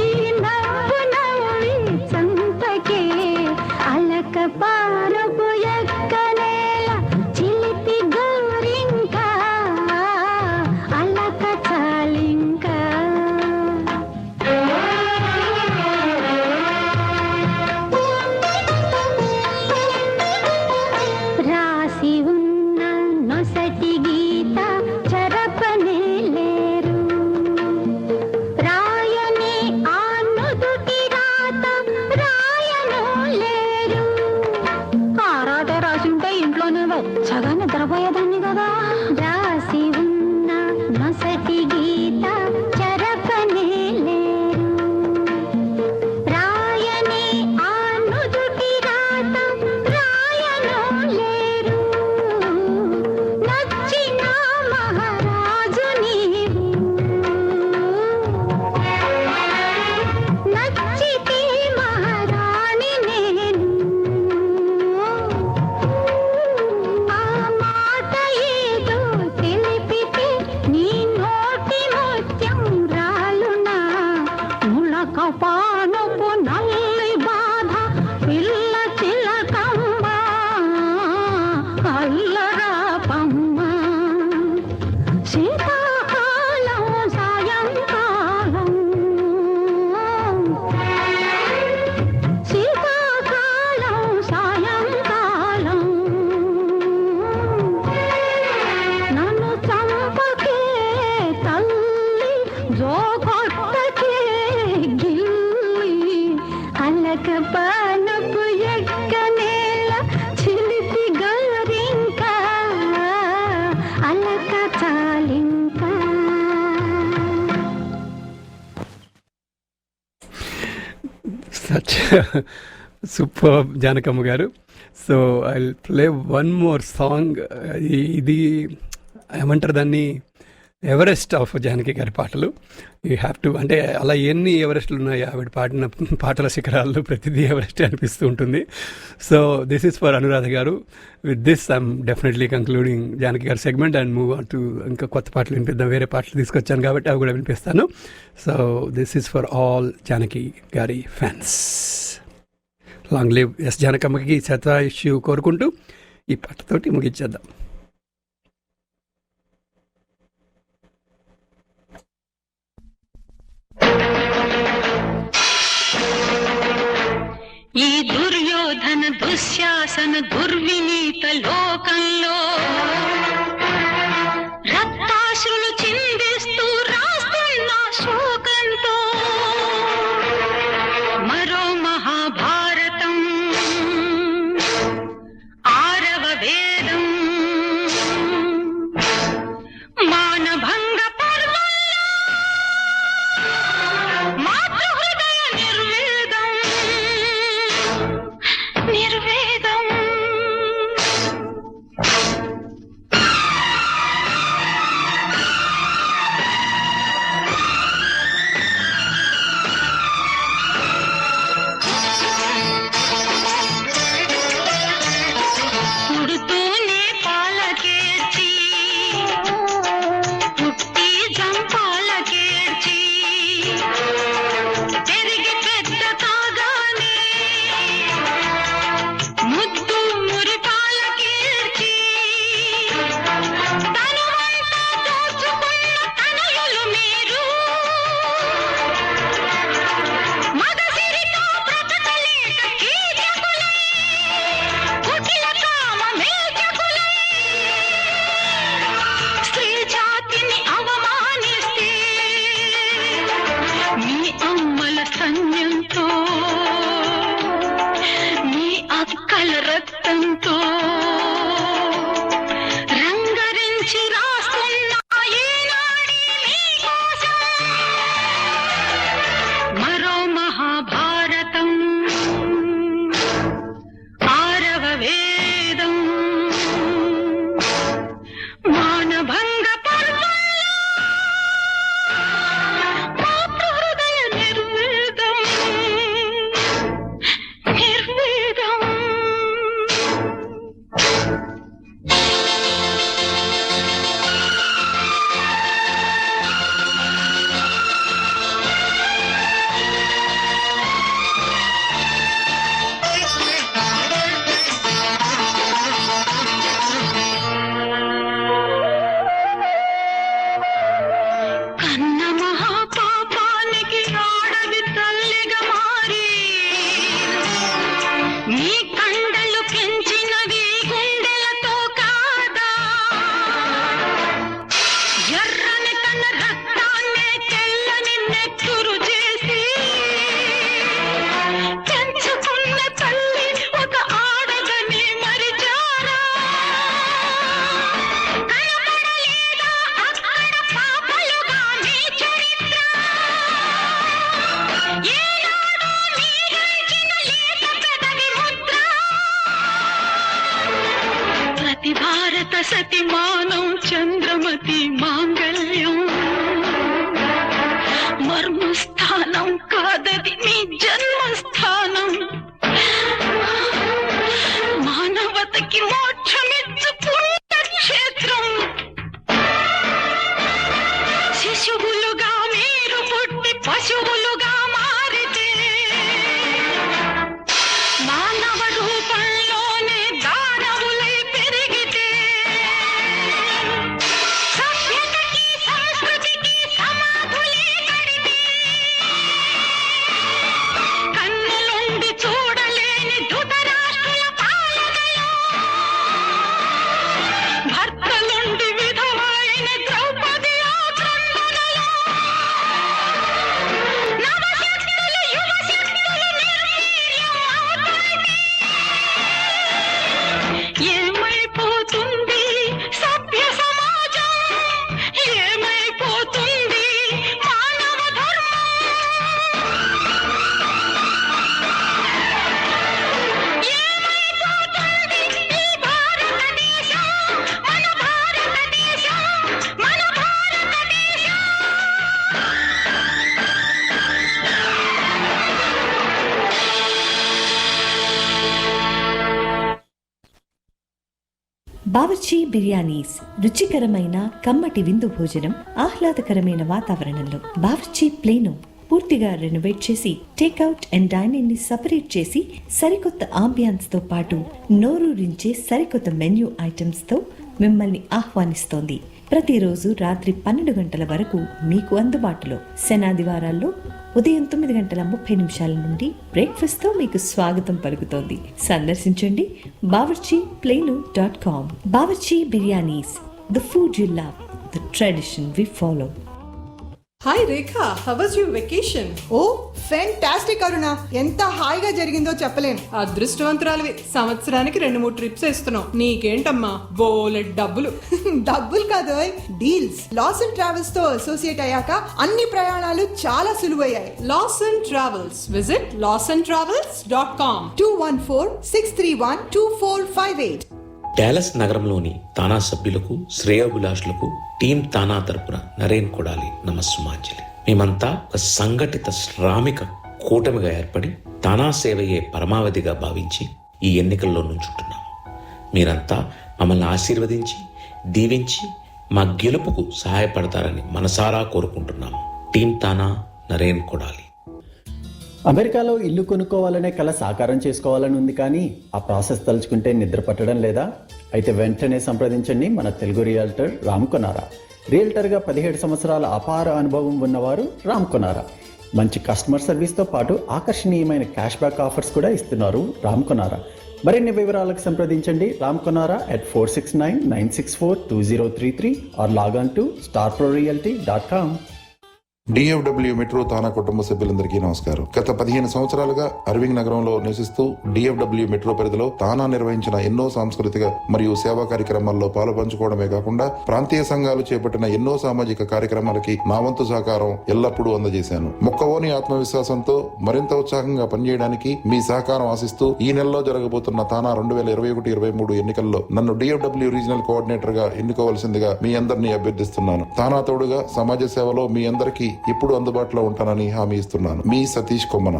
ఈ నవ్వు నవ్వి చంపకి అలక పారపు ఎక్క నేల చిలిపి గోరింక అలక చాలింక. రాసి ఉన్న నొసటి గీత చెరపనే లేరు రాయని ఆ నుదుటి రాత రాయను లేరు. ఆ రాత రాసి ఉంటే ఇంట్లోనే వెచ్చగా నిద్రపోయేదాన్ని కదా. రాసి ఉన్న నొసటి గీత చెరపనే లేరు రాయని ఆ నుదుటి రాత రాయను లేరు. నచ్చిన మహారాజు నీవు నచ్చితే మహారాణి నేను. ఆ మాట ఏదో తెలిపితే నీ నోటి ముత్యం రాలునా. ములక పానుపు నల్లి బాధ పిల్ల చిలకమ్మ అల్లరా పమ్మ శీతాకాలం సాయంకాలం శీతాకాలం సాయంకాలం నన్ను చంపకే తల్లి జోకొట్టకే గిల్లి అలక పానుపు ఎక్క నేల చిలిపి గోరింక అలక చాలింక. సచ్ సూపర్ జానకమ్మ గారు. So I play one more song. ఇది ఏమంటారు దాన్ని, ఎవరెస్ట్ ఆఫ్ జానకి గారి పాటలు. యూ హ్యావ్ టు, అంటే అలా ఎన్ని ఎవరెస్ట్లు ఉన్నాయి ఆవిడ పాడిన పాటల శిఖరాల్లో ప్రతిదీ ఎవరెస్ట్ అనిపిస్తూ ఉంటుంది. So this is for Anuradha garu. With this I'm definitely concluding Janaki గారి segment and move on to ఇంకా కొత్త పాటలు వినిపిద్దాం. వేరే పాటలు తీసుకొచ్చాను కాబట్టి అవి కూడా వినిపిస్తాను. So this is for all Janaki గారి ఫ్యాన్స్. లాంగ్ లివ్ ఎస్ జానకమ్మకి శతాయుష్యు కోరుకుంటూ ఈ పాటతోటి ముగించేద్దాం. ఈ దుర్యోధన దుశ్శాసన దుర్వినీత లోకంలో రక్తాశ్రులు చిందిస్తూ రాస్తున్న శోకంతో మరో మహాభారతం ఆరవ వేదం మానభంగ పర్వంలో మాతృహృదయ నిర్వేదం రక్తాన్నే తెల్లని నెత్తురు చేసి పెంచుకున్న తల్లి ఒక ఆడదని మరిచారా? కనపడలేదా అక్కడ పాపలుగా నీ చరిత్ర? ఏనాడో నీరించిన లేత పెదవి ముద్ర. ప్రతి భారత సతిమానం చంద్రమతి మాంగళ్యం మర్మస్థానం కాదది నీ జన్మస్థానం. మానవతకి మోక్షమిచ్చు పుణ్యక్షేత్రం. శిశువులుగా మీరు పుట్టి పశువులుగా మారితే మానవ రూపంలోనే దానవులై పెరిగితే సభ్యతకి సంస్కృతికి సమాధులే కడితే కన్నులుండి చూడలేని ధృతరాష్ట్రుల పాలనలో భర్తలుండి విధవైన ద్రౌపది ఆక్రమణలో నవశక్తులు యువశక్తులు నిర్వీర్యం అవుతుంటే ఏమైపోతుంది సభ్య సమాజం? ఏమైపోతుంది మానవ ధర్మం? ఏమైపోతుంది ఈ భారతదేశం? మన భారతదేశం, మన భారతదేశం. బావర్చీ బిర్యానీస్ రుచికరమైన కమ్మటి విందు భోజనం ఆహ్లాదకరమైన వాతావరణంలో. బావర్చీ ప్లేనో పూర్తిగా రెనోవేట్ చేసి టేక్అవుట్ అండ్ డైనింగ్ ని సపరేట్ చేసి సరికొత్త ఆంబియన్స్ తో పాటు నోరూరించే సరికొత్త మెన్యూ ఐటమ్స్ తో మిమ్మల్ని ఆహ్వానిస్తోంది. ప్రతిరోజు రాత్రి 12 గంటల వరకు మీకు అందుబాటులో. శనాదివారాల్లో ఉదయం 9:30 నుండి బ్రేక్ఫాస్ట్ తో మీకు స్వాగతం పలుకుతోంది. సందర్శించండి bawarchipleno.com. Bawarchi biryanis, the food you love, the tradition we follow. Hi Rekha, how was your vacation? Oh fantastic Aruna, ఎంత హాయిగా జరిగిందో చెప్పలేం. అదృష్టవంతురాలివి, సంవత్సరానికి 2-3 ట్రిప్స్ వేస్తున్నావు. నీకేంటమ్మా బోలెడ్ డబ్బులు. డబ్బులు కాదు, డీల్స్. లాసన్ ట్రావెల్స్ తో అసోసియేట్ అయ్యాక అన్ని ప్రయాణాలు చాలా సులువయ్యాయి. Lawson Travels, visit lawsontravels.com. 214-631-2458. Dallas నగరంలోని తానా సభ్యులకు, శ్రేయోభిలాషులకు టీం తానా తరపున నరేన్ కొడాలి నమస్సుమాంజలి. మేమంతా ఒక సంఘటిత శ్రామిక కూటమిగా ఏర్పడి తానా సేవయే పరమావధిగా భావించి ఈ ఎన్నికల్లో నుంచుంటున్నాము. మీరంతా మమ్మల్ని ఆశీర్వదించి దీవించి మా గెలుపుకు సహాయపడతారని మనసారా కోరుకుంటున్నాము. టీం తానా, నరేన్ కొడాలి. అమెరికాలో ఇల్లు కొనుక్కోవాలనే కల సాకారం చేసుకోవాలని ఉంది కానీ ఆ ప్రాసెస్ తలుచుకుంటే నిద్ర పట్టడం లేదా? అయితే వెంటనే సంప్రదించండి మన తెలుగు రియల్టర్ రామ్ కొనారా. రియల్టర్గా 17 సంవత్సరాల అపార అనుభవం ఉన్నవారు రామ్ కొనారా. మంచి కస్టమర్ సర్వీస్తో పాటు ఆకర్షణీయమైన క్యాష్ బ్యాక్ ఆఫర్స్ కూడా ఇస్తున్నారు రామ్ కొనారా. మరిన్ని వివరాలకు సంప్రదించండి Ram Konara at 469-964-2033 or log on to starprorealty.com. DFW metro TANA కుటుంబ సభ్యులందరికీ నమస్కారం. గత 15 సంవత్సరాలుగా అరవింగ్ నగరంలో నివసిస్తూ డిఎఫ్డబ్ల్యూ మెట్రో పరిధిలో తానా నిర్వహించిన ఎన్నో సాంస్కృతిక మరియు సేవా కార్యక్రమాల్లో పాలు పంచుకోవడమే కాకుండా ప్రాంతీయ సంఘాలు చేపట్టిన ఎన్నో సామాజిక కార్యక్రమాలకి నా వంతు సహకారం ఎల్లప్పుడూ అందజేశాను. మొక్కవోని ఆత్మవిశ్వాసంతో మరింత ఉత్సాహంగా పనిచేయడానికి మీ సహకారం ఆశిస్తూ ఈ నెలలో జరగబోతున్న తానా 2021-23 ఎన్నికల్లో నన్ను డిఎఫ్డబ్ల్యూ రీజనల్ కోఆర్డినేటర్ గా ఎన్నుకోవాల్సిందిగా మీ అందరినీ అభ్యర్థిస్తున్నాను. తానా తోడుగా సమాజ సేవలో మీ అందరికీ ఇప్పుడు అందుబాటులో ఉంటానని హామీ ఇస్తున్నాను. మీ Satish Kommana.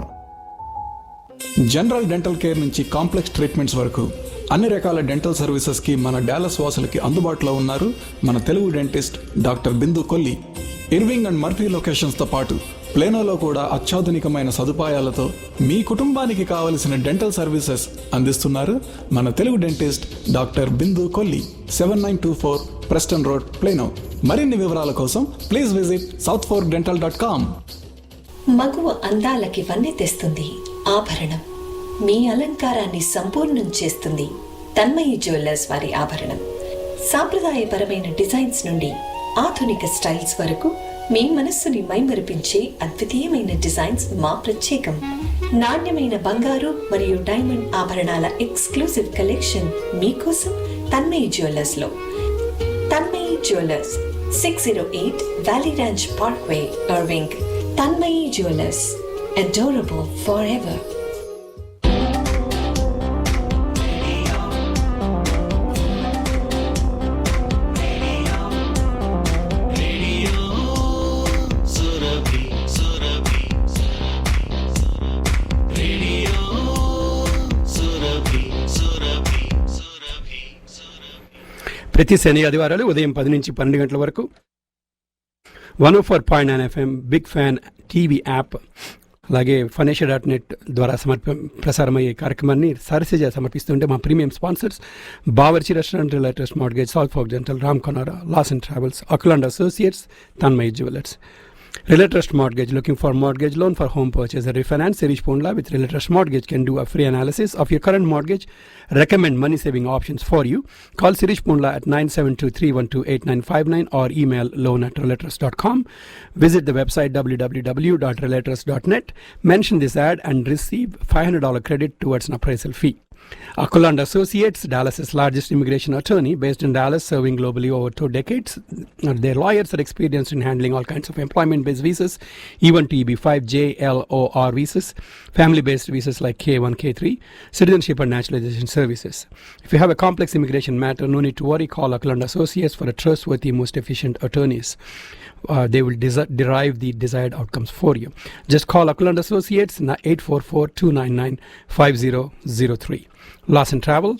General dental care నుంచి కాంప్లెక్స్ ట్రీట్మెంట్స్ వరకు అన్ని రకాల డెంటల్ సర్వీసెస్ కి మన డాలస్ వాసులకి అందుబాటులో ఉన్నారు మన Telugu dentist doctor Bindu Kolli. Irving and Murphy locations తో పాటు ప్లేనోలో కూడా అత్యాధునికమైన సదుపాయాలతో మీ కుటుంబానికి కావలసిన డెంటల్ సర్వీసెస్ అందిస్తున్నారు మన తెలుగు డెంటిస్ట్ డాక్టర్ బిందు కొల్లి. 7924 Preston road, plano. మరిన్ని వివరాల కోసం ప్లీజ్ విజిట్ south4dental.com. మగువ అందాలకి వన్నె తెస్తుంది ఆభరణం. మీ అలంకారాన్ని సంపూర్ణం చేస్తుంది తన్మయి జ్యువెలర్స్ వారి ఆభరణం. సాంప్రదాయపరమైన డిజైన్స్ నుండి ఆధునిక స్టైల్స్ వరకు మీ మనస్సుని మైమరిపించే అద్వితీయమైన డిజైన్స్ మా ప్రత్యేకం. నాణ్యమైన బంగారు మరియు డైమండ్ ఆభరణాల ఎక్స్క్లూజివ్ కలెక్షన్ మీకోసం తన్మయి జ్యువెలర్స్ లో. Tanmayi jewellers, 608 Valley Ranch Parkway, Irving. Tanmayi Jewelers, adorable forever. ప్రతి శని ఆదివారాలు ఉదయం 10 నుంచి 12 గంటల వరకు 104.9 FM big fan TV app, అలాగే ఫనేషియా.net ద్వారా ప్రసారమయ్యే కార్యక్రమాన్ని సరసిజ సమర్పిస్తుంటే మా premium sponsors Bawarchi restaurant, Relatrust Mortgage, South Fork Dental, Ram Konara, Lawson Travels, అకులాండ్ Associates, Tanmayi Jewellers. Relatrust Mortgage, looking for mortgage loan for home purchase or refinance? Sirish Pondla with Relatrust Mortgage can do a free analysis of your current mortgage, recommend money saving options for you. Call Sirish Pondla at 9723128959 or email loan@relatrust.com. Visit the website www.relatrust.net. Mention this ad and receive $500 credit towards an appraisal fee. Akuland Associates, Dallas's largest immigration attorney based in Dallas, serving globally over 2 decades. Their lawyers are experienced in handling all kinds of employment-based visas, even to EB-5, J, L, O, R visas, family-based visas like K1, K3, citizenship and naturalization services. If you have a complex immigration matter, no need to worry. Call Akuland Associates for a trustworthy, most efficient attorneys. They will derive the desired outcomes for you. Just call Akuland Associates 844-299-5003. Loss and Travel.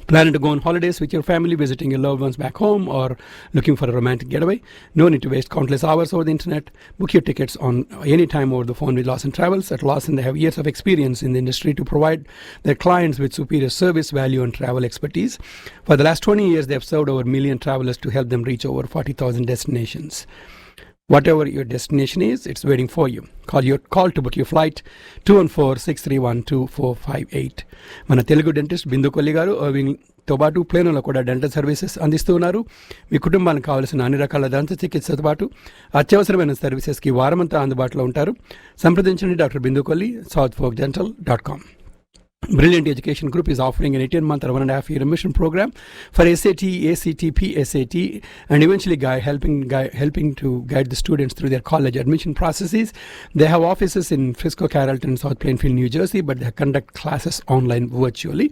Planning to go on holidays with your family, visiting your loved ones back home, or looking for a romantic getaway? No need to waste countless hours over the internet. Book your tickets on any time over the phone with Lawson Travels. At Lawson, they have years of experience in the industry to provide their clients with superior service, value, and travel expertise. For the last 20 years, they have served over 1 million travelers to help them reach over 40,000 destinations. Whatever your destination is, it's waiting for you. Call to book your flight 214-631-2458. మన Telugu dentist బిందు కొల్లి గారు తో పాటు ప్లేనులో కూడా dental services అందిస్తూ ఉన్నారు. మీ కుటుంబానికి కావాల్సిన అన్ని రకాల దంత చికిత్సతో పాటు అత్యవసరమైన సర్వీసెస్కి వారమంతా అందుబాటులో ఉంటారు. సంప్రదించండి doctor Bindu Kolli, southfolkdental.com. Brilliant Education Group is offering an 18-month or 1.5-year immersion program for SAT, ACT, PSAT, and eventually helping to guide the students through their college admission processes. They have offices in Frisco, Carrollton, South Plainfield, New Jersey, but they conduct classes online virtually.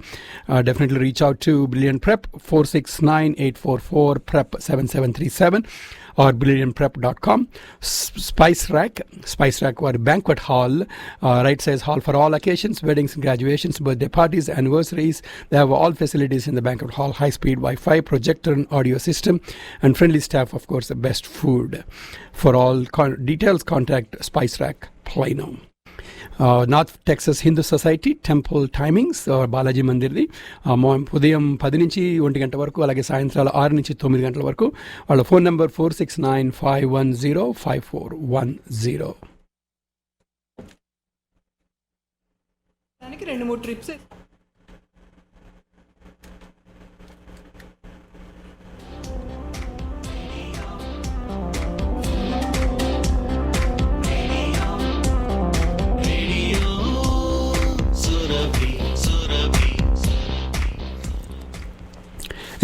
Definitely reach out to Brilliant Prep, 469-844-PREP-7737. or brilliantprep.com. Spice Rack or banquet hall, right size hall for all occasions, weddings, graduations, birthday parties, anniversaries. They have all facilities in the banquet hall, high speed Wi-Fi, projector and audio system, and friendly staff, of course, the best food. For all details, contact Spice Rack Plano. North Texas Hindu Society Temple timings Balaji మందిర్ది ఉదయం 10 నుంచి 1 గంట వరకు, అలాగే సాయంత్రాలు 6 నుంచి 9 గంటల వరకు. వాళ్ళ phone number 469-510-5410. 2-3 trips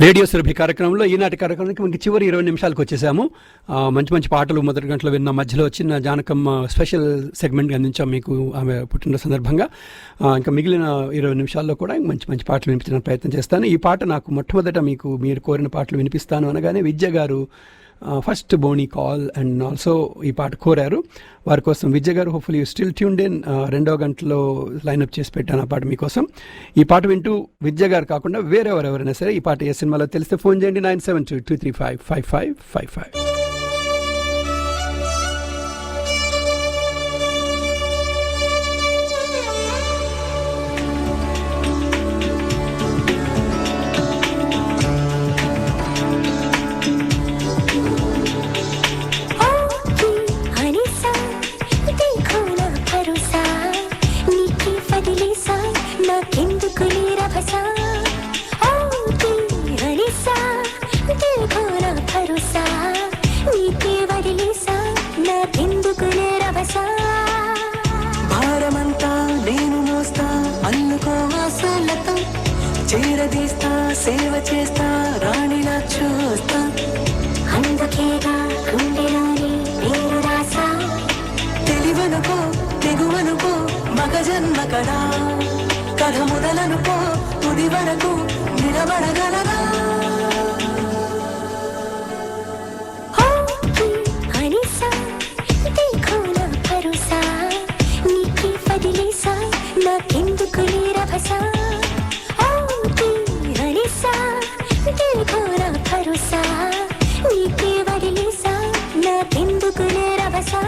radio Surabhi కార్యక్రమంలో ఈనాటి కార్యక్రమానికి మనకి చివరి 20 నిమిషాలకు వచ్చేసాము. మంచి మంచి పాటలు మొదటి గంటలో విన్న, మధ్యలో వచ్చిన జానకమ్మ స్పెషల్ సెగ్మెంట్ అందించాం మీకు ఆమె పుట్టిన సందర్భంగా. ఇంకా మిగిలిన 20 నిమిషాల్లో కూడా మంచి మంచి పాటలు వినిపించడానికి ప్రయత్నం చేస్తాను. ఈ పాట నాకు మొట్టమొదట మీరు కోరిన పాటలు వినిపిస్తాను అనగానే విద్య గారు first Boney call and also ఈ పాట కోరారు. వారి కోసం విద్య గారు, hopefully you still tuned in, 2వ గంటలో లైన్అప్ చేసి పెట్టాను ఆ పాట మీకోసం. ఈ పాట వింటూ విద్య గారు కాకుండా వేరెవరెవరైనా సరే ఈ పాట ఏ సినిమాలో తెలిస్తే ఫోన్ చేయండి 972-235-5555. भरोसा సేవ చేస్తా రాణిలా చూస్తా అందుకేగా గుండెలోని పేరు రాసా తెలివనుకో తెగువనుకో మగ జన్మ కదా కథ మొదలనుకో తుది వరకు నిలబడగలరా హనిసా देखो ना भरोसा नीके बदलेसा నాకెందుకు నీరభసా హనిసా देखो ना भरोसा नीके बदलेसा నాకెందుకు నీరభసా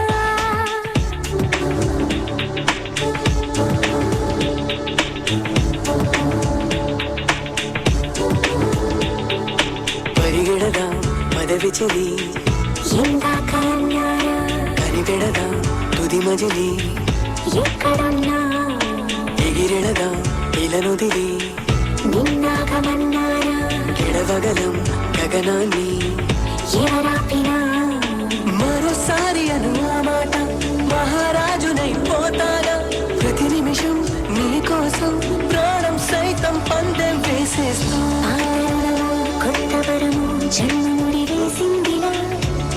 పరిగెడదా పదవి చెలి ఇందాక అన్నారా కనిపెడదా తుది మజిలి ఎక్కడున్నా ఎగిరెడదా ఇలనుదిలి నిన్నాగమన్నారా గెడవగలం గగనాన్ని ఎవరాపినా మరోసారి అను ఆ మాట మహారాజునై పోతాగా ప్రతి నిమిషం నీ కోసం ప్రాణం సైతం పందెం వేసేస్తా కొత్త వరము జన్మముడి వేసిందిలా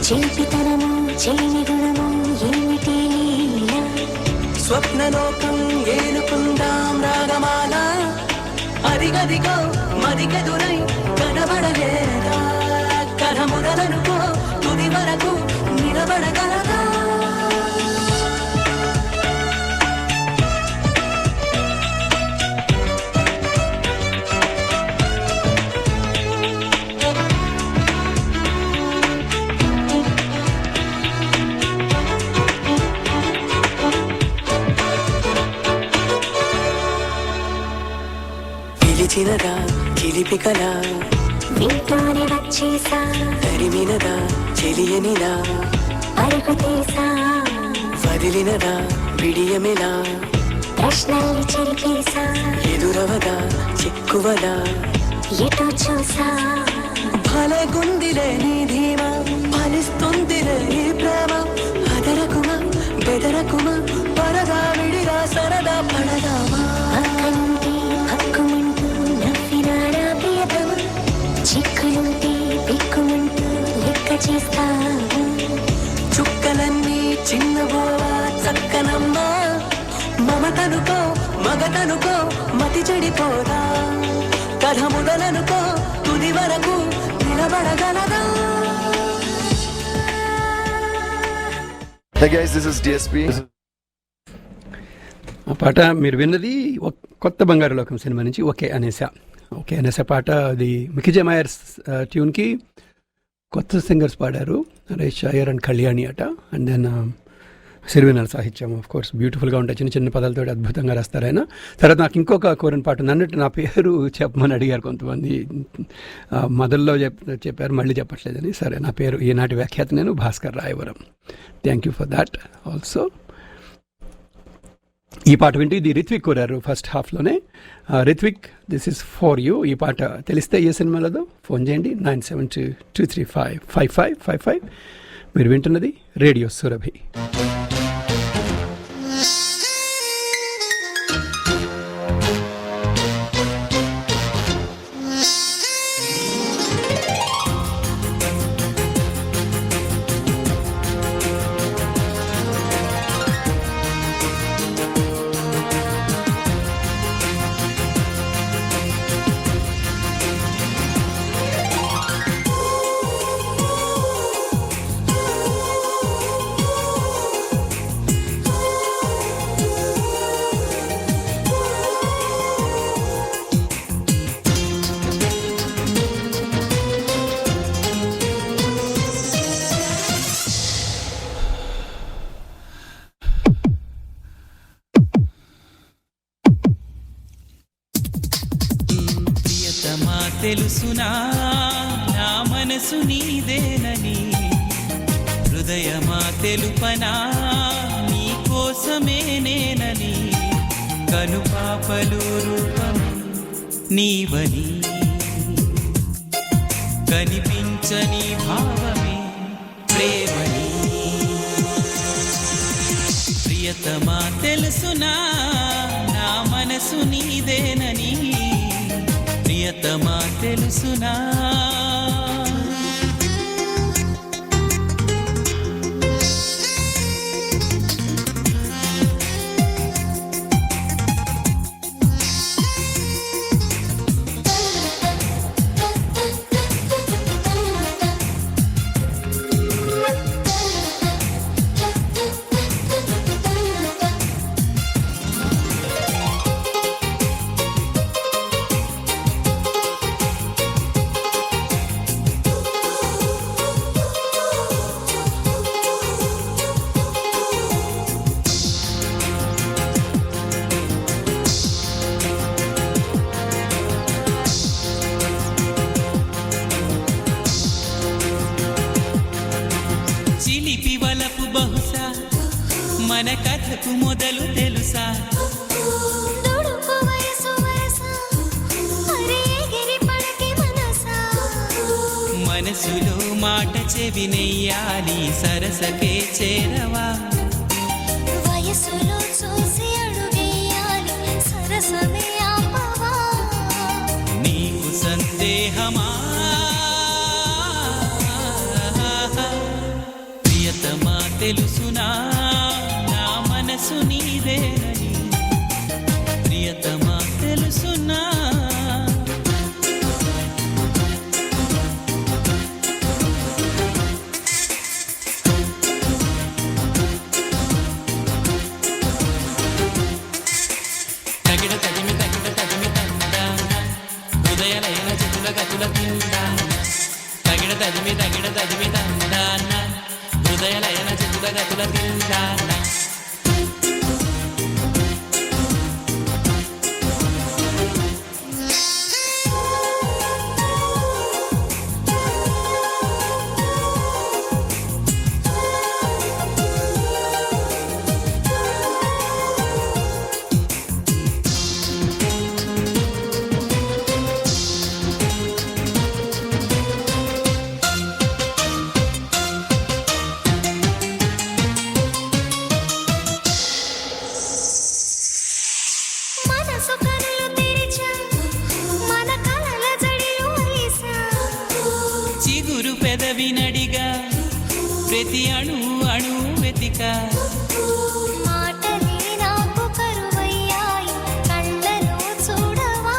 చేపితనము చేయని గుణము ఏమిటి లీలా స్వప్నలోకం ఏలుకుందాం రాగమాల అదిగదిగో మదికెదురై కనబడలేదా కథ మొదలనుకో తుది వరకు నిలబడగలదా పిలిచినదా చిలిపికలా వింటూనే వచ్చేసా తరిమినదా చెలియనిలా అరుగు తీసా వదిలినదా విడియమిలా ప్రశ్నల్ని చెరిపేసా ఎదురవదా చిక్కువదా ఎటు చూసా భలే గుందిలే నీ ధీమా ఫలిస్తుందిలే నీ ప్రేమ అదరకుమా బెదరకుమా పరదా విడిగా సరదా పడదామా అక్కనుంటే హక్కుమంటూ నవ్వినాడా ప్రియతమ చిక్కులుంటే పిక్కుమంటూ లెక్క చేస్తా చుక్కలన్నీ చిన్నబోవా చక్కనమ్మా మమతనుకో మగతనుకో మతి చెడిపోదా కథ మొదలనుకో తుది వరకు నిలబడగలదా Hey guys, this is DSP. ఆ పాట మీరు విన్నది కొత్త బంగారు లోకం సినిమా నుంచి ఓకే అనేసా పాట అది మికిజే మాయర్స్ ట్యూన్కి కొత్త సింగర్స్ పాడారు నరేష్ అయ్యర్ అండ్ కళ్యాణి అట అండ్ దెన్ సిరివెన్నెల సాహిత్యం ఆఫ్ కోర్స్ బ్యూటిఫుల్గా ఉంటాయి చిన్న చిన్న పదాలతో అద్భుతంగా రాస్తారు ఆయన తర్వాత నాకు ఇంకొక కోరిన పాట నన్నట్టు నా పేరు చెప్పమని అడిగారు కొంతమంది మొదల్లో చెప్పారు మళ్ళీ చెప్పట్లేదని సరే నా పేరు ఈనాటి వ్యాఖ్యాత నేను Bhaskar Rayavaram thank you for that also ఈ పాట వింటూ ఇది రిత్విక్ కోరారు ఫస్ట్ హాఫ్లోనే Ritwik this is for you ఈ పాట తెలిస్తే ఏ సినిమాలదో ఫోన్ చేయండి 9722355555 మీరు వింటున్నది రేడియో సురభి తెలుసునా నా మనసు నీదేనని హృదయమా తెలుపనా నీ కోసమే నేనని కనుపాపలు రూపం నీవని కనిపించని భావమే ప్రేమని ప్రియతమా తెలుసునా నా మనసు నీదేనని ప్రియతమా తెలుసునా చిలిపి వలపు బహుశా మన కథకు మొదలు తెలుసా మనసులో మాట చెవినెయ్యాలి సరసకే చేరవా వయసులో చూసి అడుగేయాలి సరసమే ఆపవా నీకు సందేహమా ప్రియతమా తెలుసునా నా మనసు నీదేనని ప్రియతమా తెలుసునా తగిడ తదిమి తందాన హృదయలయన చితుల గతుల తిందాన తగిడ తదిమి తందాన హృదయలయన చితుల గతుల తిందాన మనసు కనులు తెరిచా మన కలల జడిలో అలిసా చిగురు పెదవి నడిగా ప్రతి అణు అణు వెతిక మాటలే నాకు కరువయ్యాయి కళ్ళలో చూడవా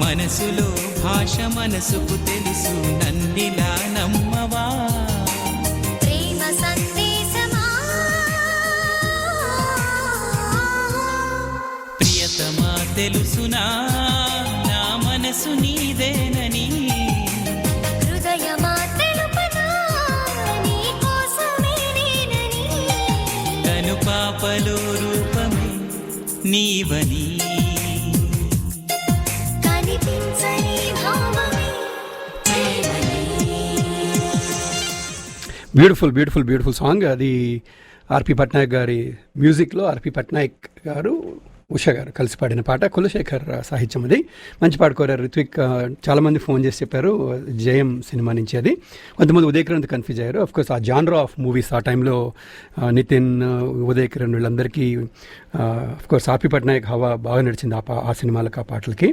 మనసులో భాష మనసుకు తెలుసు నన్నిలా నమ్మవా ప్రేమ సందేశమా ప్రియతమా తెలుసునా నా మనసు నీదేనని హృదయమా తెలుపనా నీ కోసమే నేనని కను పాపలో రూపమే నీవని కనిపించని భావమే బ్యూటిఫుల్ సాంగ్. అది ఆర్పి పట్నాయక్ గారి మ్యూజిక్లో ఆర్పి పట్నాయక్ గారు ఉషా గారు కలిసి పాడిన పాట. కులశేఖర్ సాహిత్యం. అది మంచి పాట కోరారు రిత్విక్. చాలామంది ఫోన్ చేసి చెప్పారు జయం సినిమా నుంచి. అది కొంతమంది ఉదయ్ కిరణ్ కన్ఫ్యూజ్ అయ్యారు. అఫ్కోర్స్ ఆ జాన్రా ఆఫ్ మూవీస్ ఆ టైంలో నితిన్, ఉదయ్ కిరణ్ వీళ్ళందరికీ అఫ్కోర్స్ ఆర్పి పట్నాయక్ హవా బాగా నడిచింది ఆ సినిమాలకు, ఆ పాటలకి.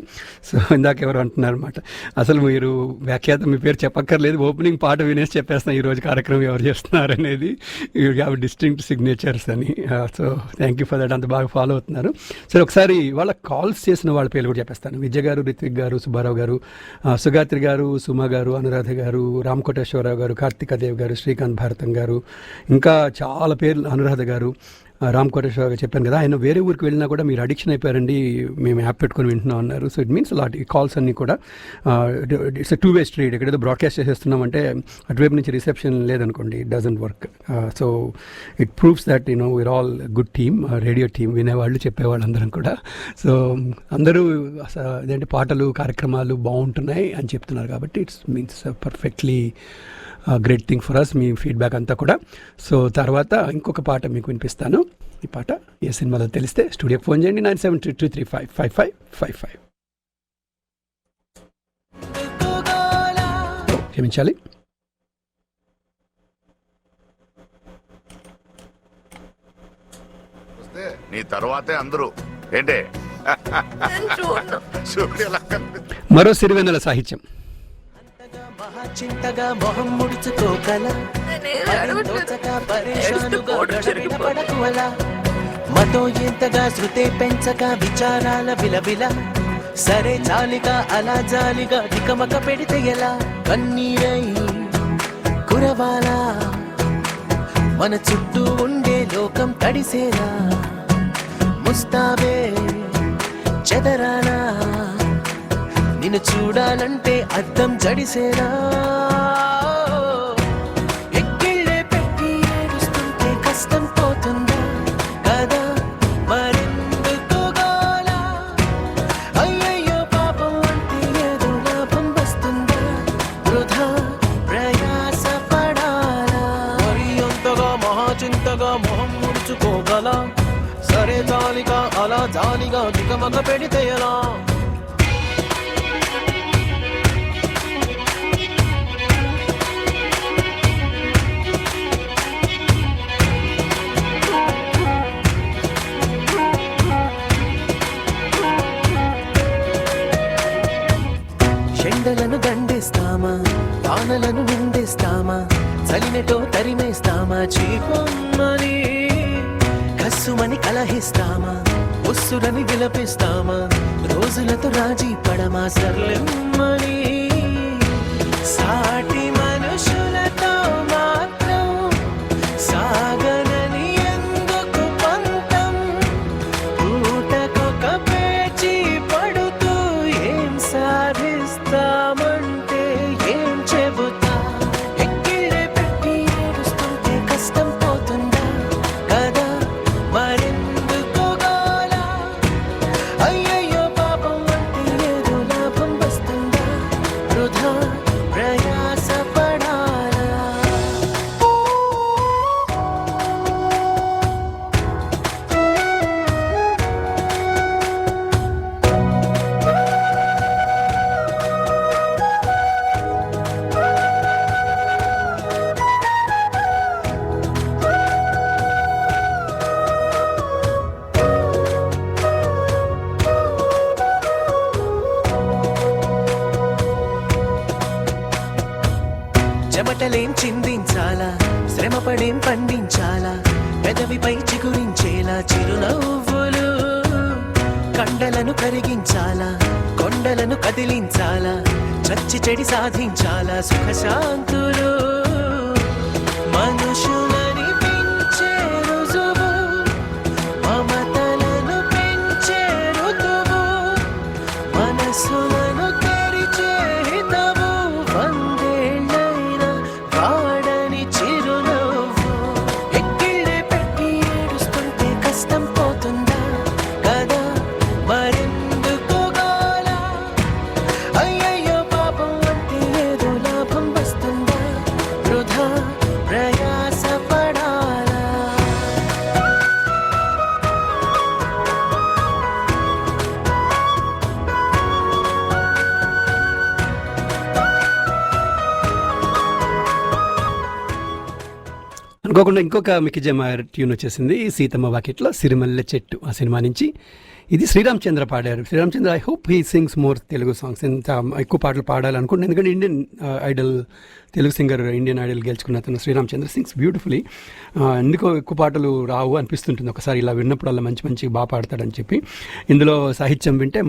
సో ఇందాక ఎవరు అంటున్నారు అనమాట, అసలు మీరు వ్యాఖ్యాత మీ పేరు చెప్పక్కర్లేదు, ఓపెనింగ్ పాట వినేసి చెప్పేస్తున్నా ఈరోజు కార్యక్రమం ఎవరు చేస్తున్నారు అనేది. యూ హ్యావ్ డిస్టింక్ట్ సిగ్నేచర్స్ అని. So thank you for that. అంత బాగా ఫాలో అవుతున్నారు. సరే ఒకసారి వాళ్ళ కాల్స్ చేసిన వాళ్ళ పేర్లు కూడా చెప్పేస్తాను. విజయ్ గారు, రిత్విక్ గారు, సుబ్బారావు గారు, సుగాత్రి గారు, సుమ గారు, అనురాధ గారు, రామకోటేశ్వరరావు గారు, కార్తికదేవ్ గారు, శ్రీకాంత్ భారతం గారు, ఇంకా చాలా పేర్లు, అనురాధ గారు, రామ్ కోటేశ్వర గారు చెప్పాను కదా, ఆయన వేరే ఊరికి వెళ్ళినా కూడా మీరు అడిక్షన్ అయిపోయారండి, మేము యాప్ పెట్టుకొని వింటున్నాం అన్నారు. సో ఇట్ మీన్స్ లాట్ ఈ కాల్స్ అన్నీ కూడా ఇట్స్ టూ వే స్ట్రీట్. ఎక్కడేదో బ్రాడ్కాస్ట్ చేసేస్తున్నామంటే అటువైపు నుంచి రిసెప్షన్ లేదనుకోండి, it doesn't work. So it proves that we are all good team, radio team, వినేవాళ్ళు చెప్పేవాళ్ళు అందరం కూడా. సో అందరూ ఇదేంటి పాటలు కార్యక్రమాలు బాగుంటున్నాయి అని చెప్తున్నారు కాబట్టి it's means perfectly great thing for us, మీ ఫీడ్బ్యాక్ అంతా కూడా. సో తర్వాత ఇంకొక పాట మీకు వినిపిస్తాను. ఈ పాట ఏ సినిమాలో తెలిస్తే స్టూడియోకి ఫోన్ చేయండి 9722355555. క్షమించాలి. నీ తర్వాతే అందరూ ఏంటే మరో సిరివెన్నెల సాహిత్యం. చింతగా మొహం ముడుచుకోగల మతో ఎంతగా శృతే పెంచగా విచారాల విలవిల సరే జాలిగా అలా జాలిగా తికమక పెడితే ఎలా కన్నీరై కురవాలా మన చుట్టూ ఉండే లోకం తడిసేలా ముస్తాబే చెదరానా నిన్ను చూడాలంటే అద్దం జడిసేనా ఎక్కిళ్ళే పెట్టి ఏడుస్తుంటే కష్టం పోతుందా కదా మరెందుకు గోలా అయ్యయ్యో పాపం అంటే ఏదో లాభం వస్తుందా వృధా ప్రయాస పడాలా మరి అంతగా మహాచింతగా మొహం ముడుచుకోగల సరే జాలిగా అలా జాలిగా దిగమగ పెడితే ఎలా ఎండలను దండేస్తామా వానలను నిందేస్తామా చలినటో తరిమేస్తామా చీపమ్మని కస్సుమని కలహిస్తామా ఉస్సురని విలపిస్తామా రోజులతో రాజీ పడమా సర్లెమ్మని సాటి మనుషులతో మాత్రం సాగనని ఎందుకు పంతం పూటకొక పేచి పడుతూ ఏం సాధిస్తామంటే ఏం చెబుతా ఎక్కిళ్ళే పెట్టి ఏడుస్తుంటే కష్టం పోతుందా కదా మరెందుకు గోలా అయ్యయ్యో పాపం అంటే ఏదో లాభం వస్తుందా వృధా ప్రయాస పడాలా చెమటలేం చిందించాలా శ్రమపడేం పండించాలా పెదవిపై చిగురించేలా చిరునవ్వులు కండలను కరిగించాలా కొండలను కదిలించాలా చచ్చి చెడి సాధించాలా సుఖశాంతులు మనుషులని పెంచే రుజువు మమతలను పెంచే ఋతువు మనసులను తెరిచే హితవు వందేళ్ళైనా వాడని చిరునవ్వు ఎక్కిళ్ళే పెట్టి ఏడుస్తుంటే కష్టం పోతుందా కదా మరెందుకు గోలా అయ్యయ్యో పాపం అంటే ఏదో లాభం వస్తుందా వృధా ప్రయాస పడాలా అనుకోకుండా ఇంకొక మికిజమ్మ ట్యూన్ వచ్చేసింది సీతమ్మ వాకిట్లో సిరిమల్లె చెట్టు ఆ సినిమా నుంచి. ఇది శ్రీరామ్ చంద్ర పాడారు. Sreeram Chandra I hope he sings more Telugu songs. ఇంత ఎక్కువ పాటలు పాడాలనుకుంటున్నాను ఎందుకంటే Indian Idol Telugu singer Indian Idol గెలుచుకున్న అతను శ్రీరామ్ చంద్ర సింగ్స్ బ్యూటిఫుల్లీ. ఎందుకో ఎక్కువ పాటలు రావు అనిపిస్తుంటుంది ఒకసారి ఇలా విన్నప్పుడల్లా మంచి మంచి బాగా పాడతాడని చెప్పి. ఇందులో సాహిత్యం వింటే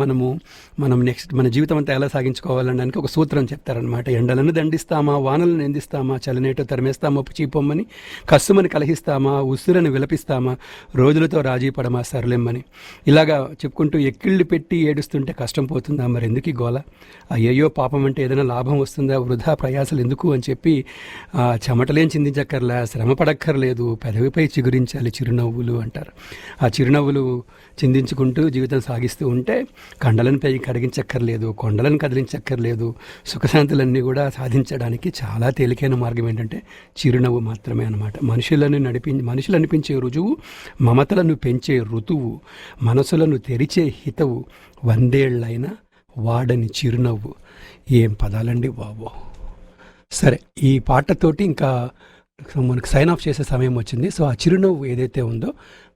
మనం నెక్స్ట్ మన జీవితం అంతా ఎలా సాగించుకోవాలనడానికి ఒక సూత్రం చెప్తారనమాట. ఎండలను దండిస్తామా వానలను నిందిస్తామా చలనేటో తరిమేస్తామా చీపొమ్మని కస్సుమని కలహిస్తామా ఉస్సురని విలపిస్తామా రోజులతో రాజీ పడమా సరళెమ్మని ఇలాగా చెప్పుకుంటూ ఎక్కిళ్ళు పెట్టి ఏడుస్తుంటే కష్టం పోతుందా మరి ఎందుకు ఈ గోల అయ్యయ్యో పాపం అంటే ఏదైనా లాభం వస్తుందా వృధా ప్రయాసాలు ఎందుకు అని చెప్పి చెమటలేం చిందించక్కర్లే శ్రమ పడక్కర్లేదు పెదవిపై చిగురించాలి చిరునవ్వులు అంటారు. ఆ చిరునవ్వులు చిందించుకుంటూ జీవితం సాగిస్తూ ఉంటే కండలను పై కరిగించక్కర్లేదు కొండలను కదిలించక్కర్లేదు సుఖశాంతులన్నీ కూడా సాధించడానికి చాలా తేలికైన మార్గం ఏంటంటే చిరునవ్వు మాత్రమే అన్నమాట. మనుషులు అనిపించే రుజువు మమతలను పెంచే ఋతువు మనసులను తెరిచే హితవు వందేళ్లైనా వాడని చిరునవ్వు. ఏం పదాలండి బాబో. సరే ఈ పాటతోటి ఇంకా మనకు సైన్ ఆఫ్ చేసే సమయం వచ్చింది. సో ఆ చిరునవ్వు ఏదైతే ఉందో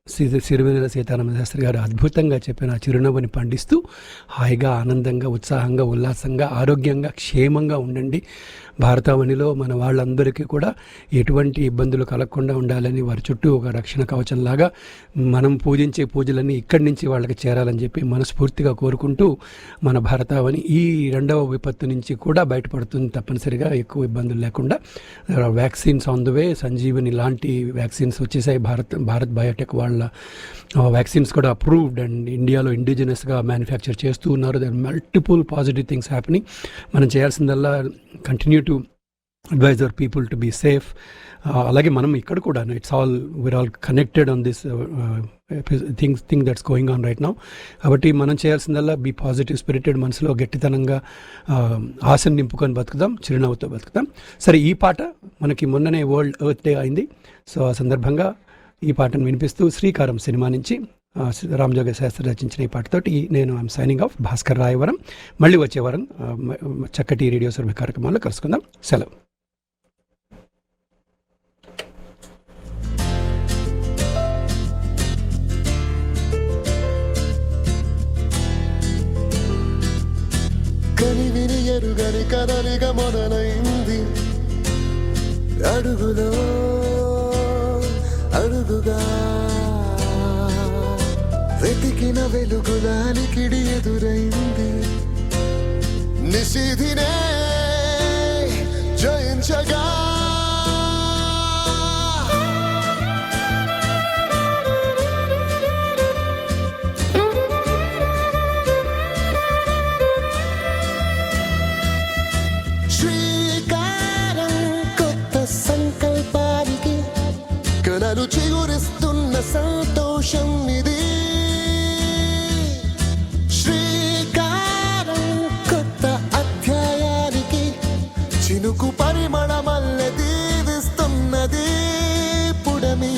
సిరివెన్నెల సీతారామ శాస్త్రి గారు అద్భుతంగా చెప్పిన ఆ చిరునవ్వుని పండిస్తూ హాయిగా ఆనందంగా ఉత్సాహంగా ఉల్లాసంగా ఆరోగ్యంగా క్షేమంగా ఉండండి. భారతావనిలో మన వాళ్ళందరికీ కూడా ఎటువంటి ఇబ్బందులు కలగకుండా ఉండాలని వారి చుట్టూ ఒక రక్షణ కవచంలాగా మనం పూజించే పూజలన్నీ ఇక్కడి నుంచి వాళ్ళకి చేరాలని చెప్పి మనస్ఫూర్తిగా కోరుకుంటూ మన భారతావని ఈ రెండవ విపత్తు నుంచి కూడా బయటపడుతుంది తప్పనిసరిగా, ఎక్కువ ఇబ్బందులు లేకుండా. వ్యాక్సిన్స్ ఆన్ ద వే, సంజీవని లాంటి వ్యాక్సిన్స్ వచ్చేసాయి. భారత్ బయోటెక్ వాళ్ళ వ్యాక్సిన్స్ కూడా అప్రూవ్డ్ అండ్ ఇండియాలో ఇండిజినస్గా మ్యానుఫ్యాక్చర్ చేస్తూ ఉన్నారు. There multiple positive things happening. మనం చేయాల్సిందల్లా continue to advise our people to be safe. అలాగే మనం ఇక్కడ కూడా it's all we are all connected on this thing that's going on right now. కాబట్టి మనం చేయాల్సిందల్లా బీ పాజిటివ్ స్పిరిటెడ్, మనసులో గట్టితనంగా ఆశను నింపుకొని బతుకుదాం, చిరునవ్వుతో బతుకుదాం. సరే, ఈ పాట మనకి మొన్ననే వరల్డ్ ఎర్త్ డే అయింది. సో ఆ సందర్భంగా ఈ పాటను వినిపిస్తూ శ్రీకారం సినిమా నుంచి రామజోగ శాస్త్రి రచించిన ఈ పాటతోటి నేను I'm signing off. Bhaskar Rayavaram. మళ్ళీ వచ్చే వారం చక్కటి రేడియో సర్వే కార్యక్రమాల్లో కలుసుకుందాం. సెలవు. కనివిని ఎరుగని కదలిక మొదలైంది, అడుగులో అడుగుగా వెతికిన వెలుగులాలికిడి ఎదురైంది, నిశిధినే జయించగా శ్రీకారం కొత్త సంకల్పానికి కలలు చిగురిస్తున్న సంతోషం ఇది. శ్రీకారం కొత్త అధ్యాయానికి చినుకు పరిమళమల్లె దీవిస్తున్నది పుడమి.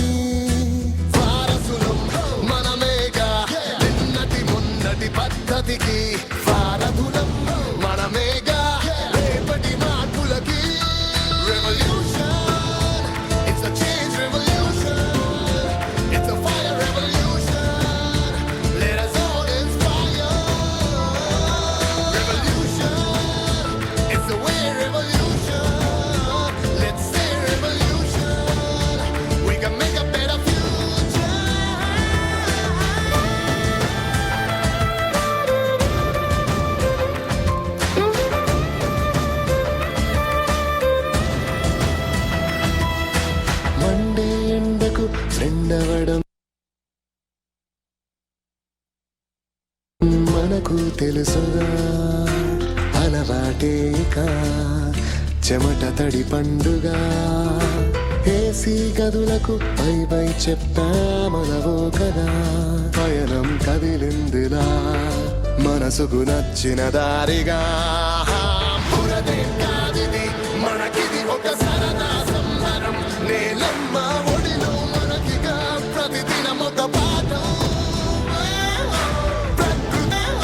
వారసులం మనమేగా నిన్నటి మొన్నటి పద్ధతికి, వారధులం మనమేగా రేపటి మార్పులకి. Revolution, it's a change revolution, it's a fire revolution, let us all inspire. Revolution, it's the way revolution, let's say revolution, we can make a better future. Monday ఎండకు ఫ్రెండ్ అవ్వడం మనకు తెలుసుగా, అలవాటేక చెమట తడి పండుగ. ఏసీ గదులకు పై పై చెప్పామనవో కదా, పయనం కదిలిందిలా మనసుకు నచ్చిన దారిగా.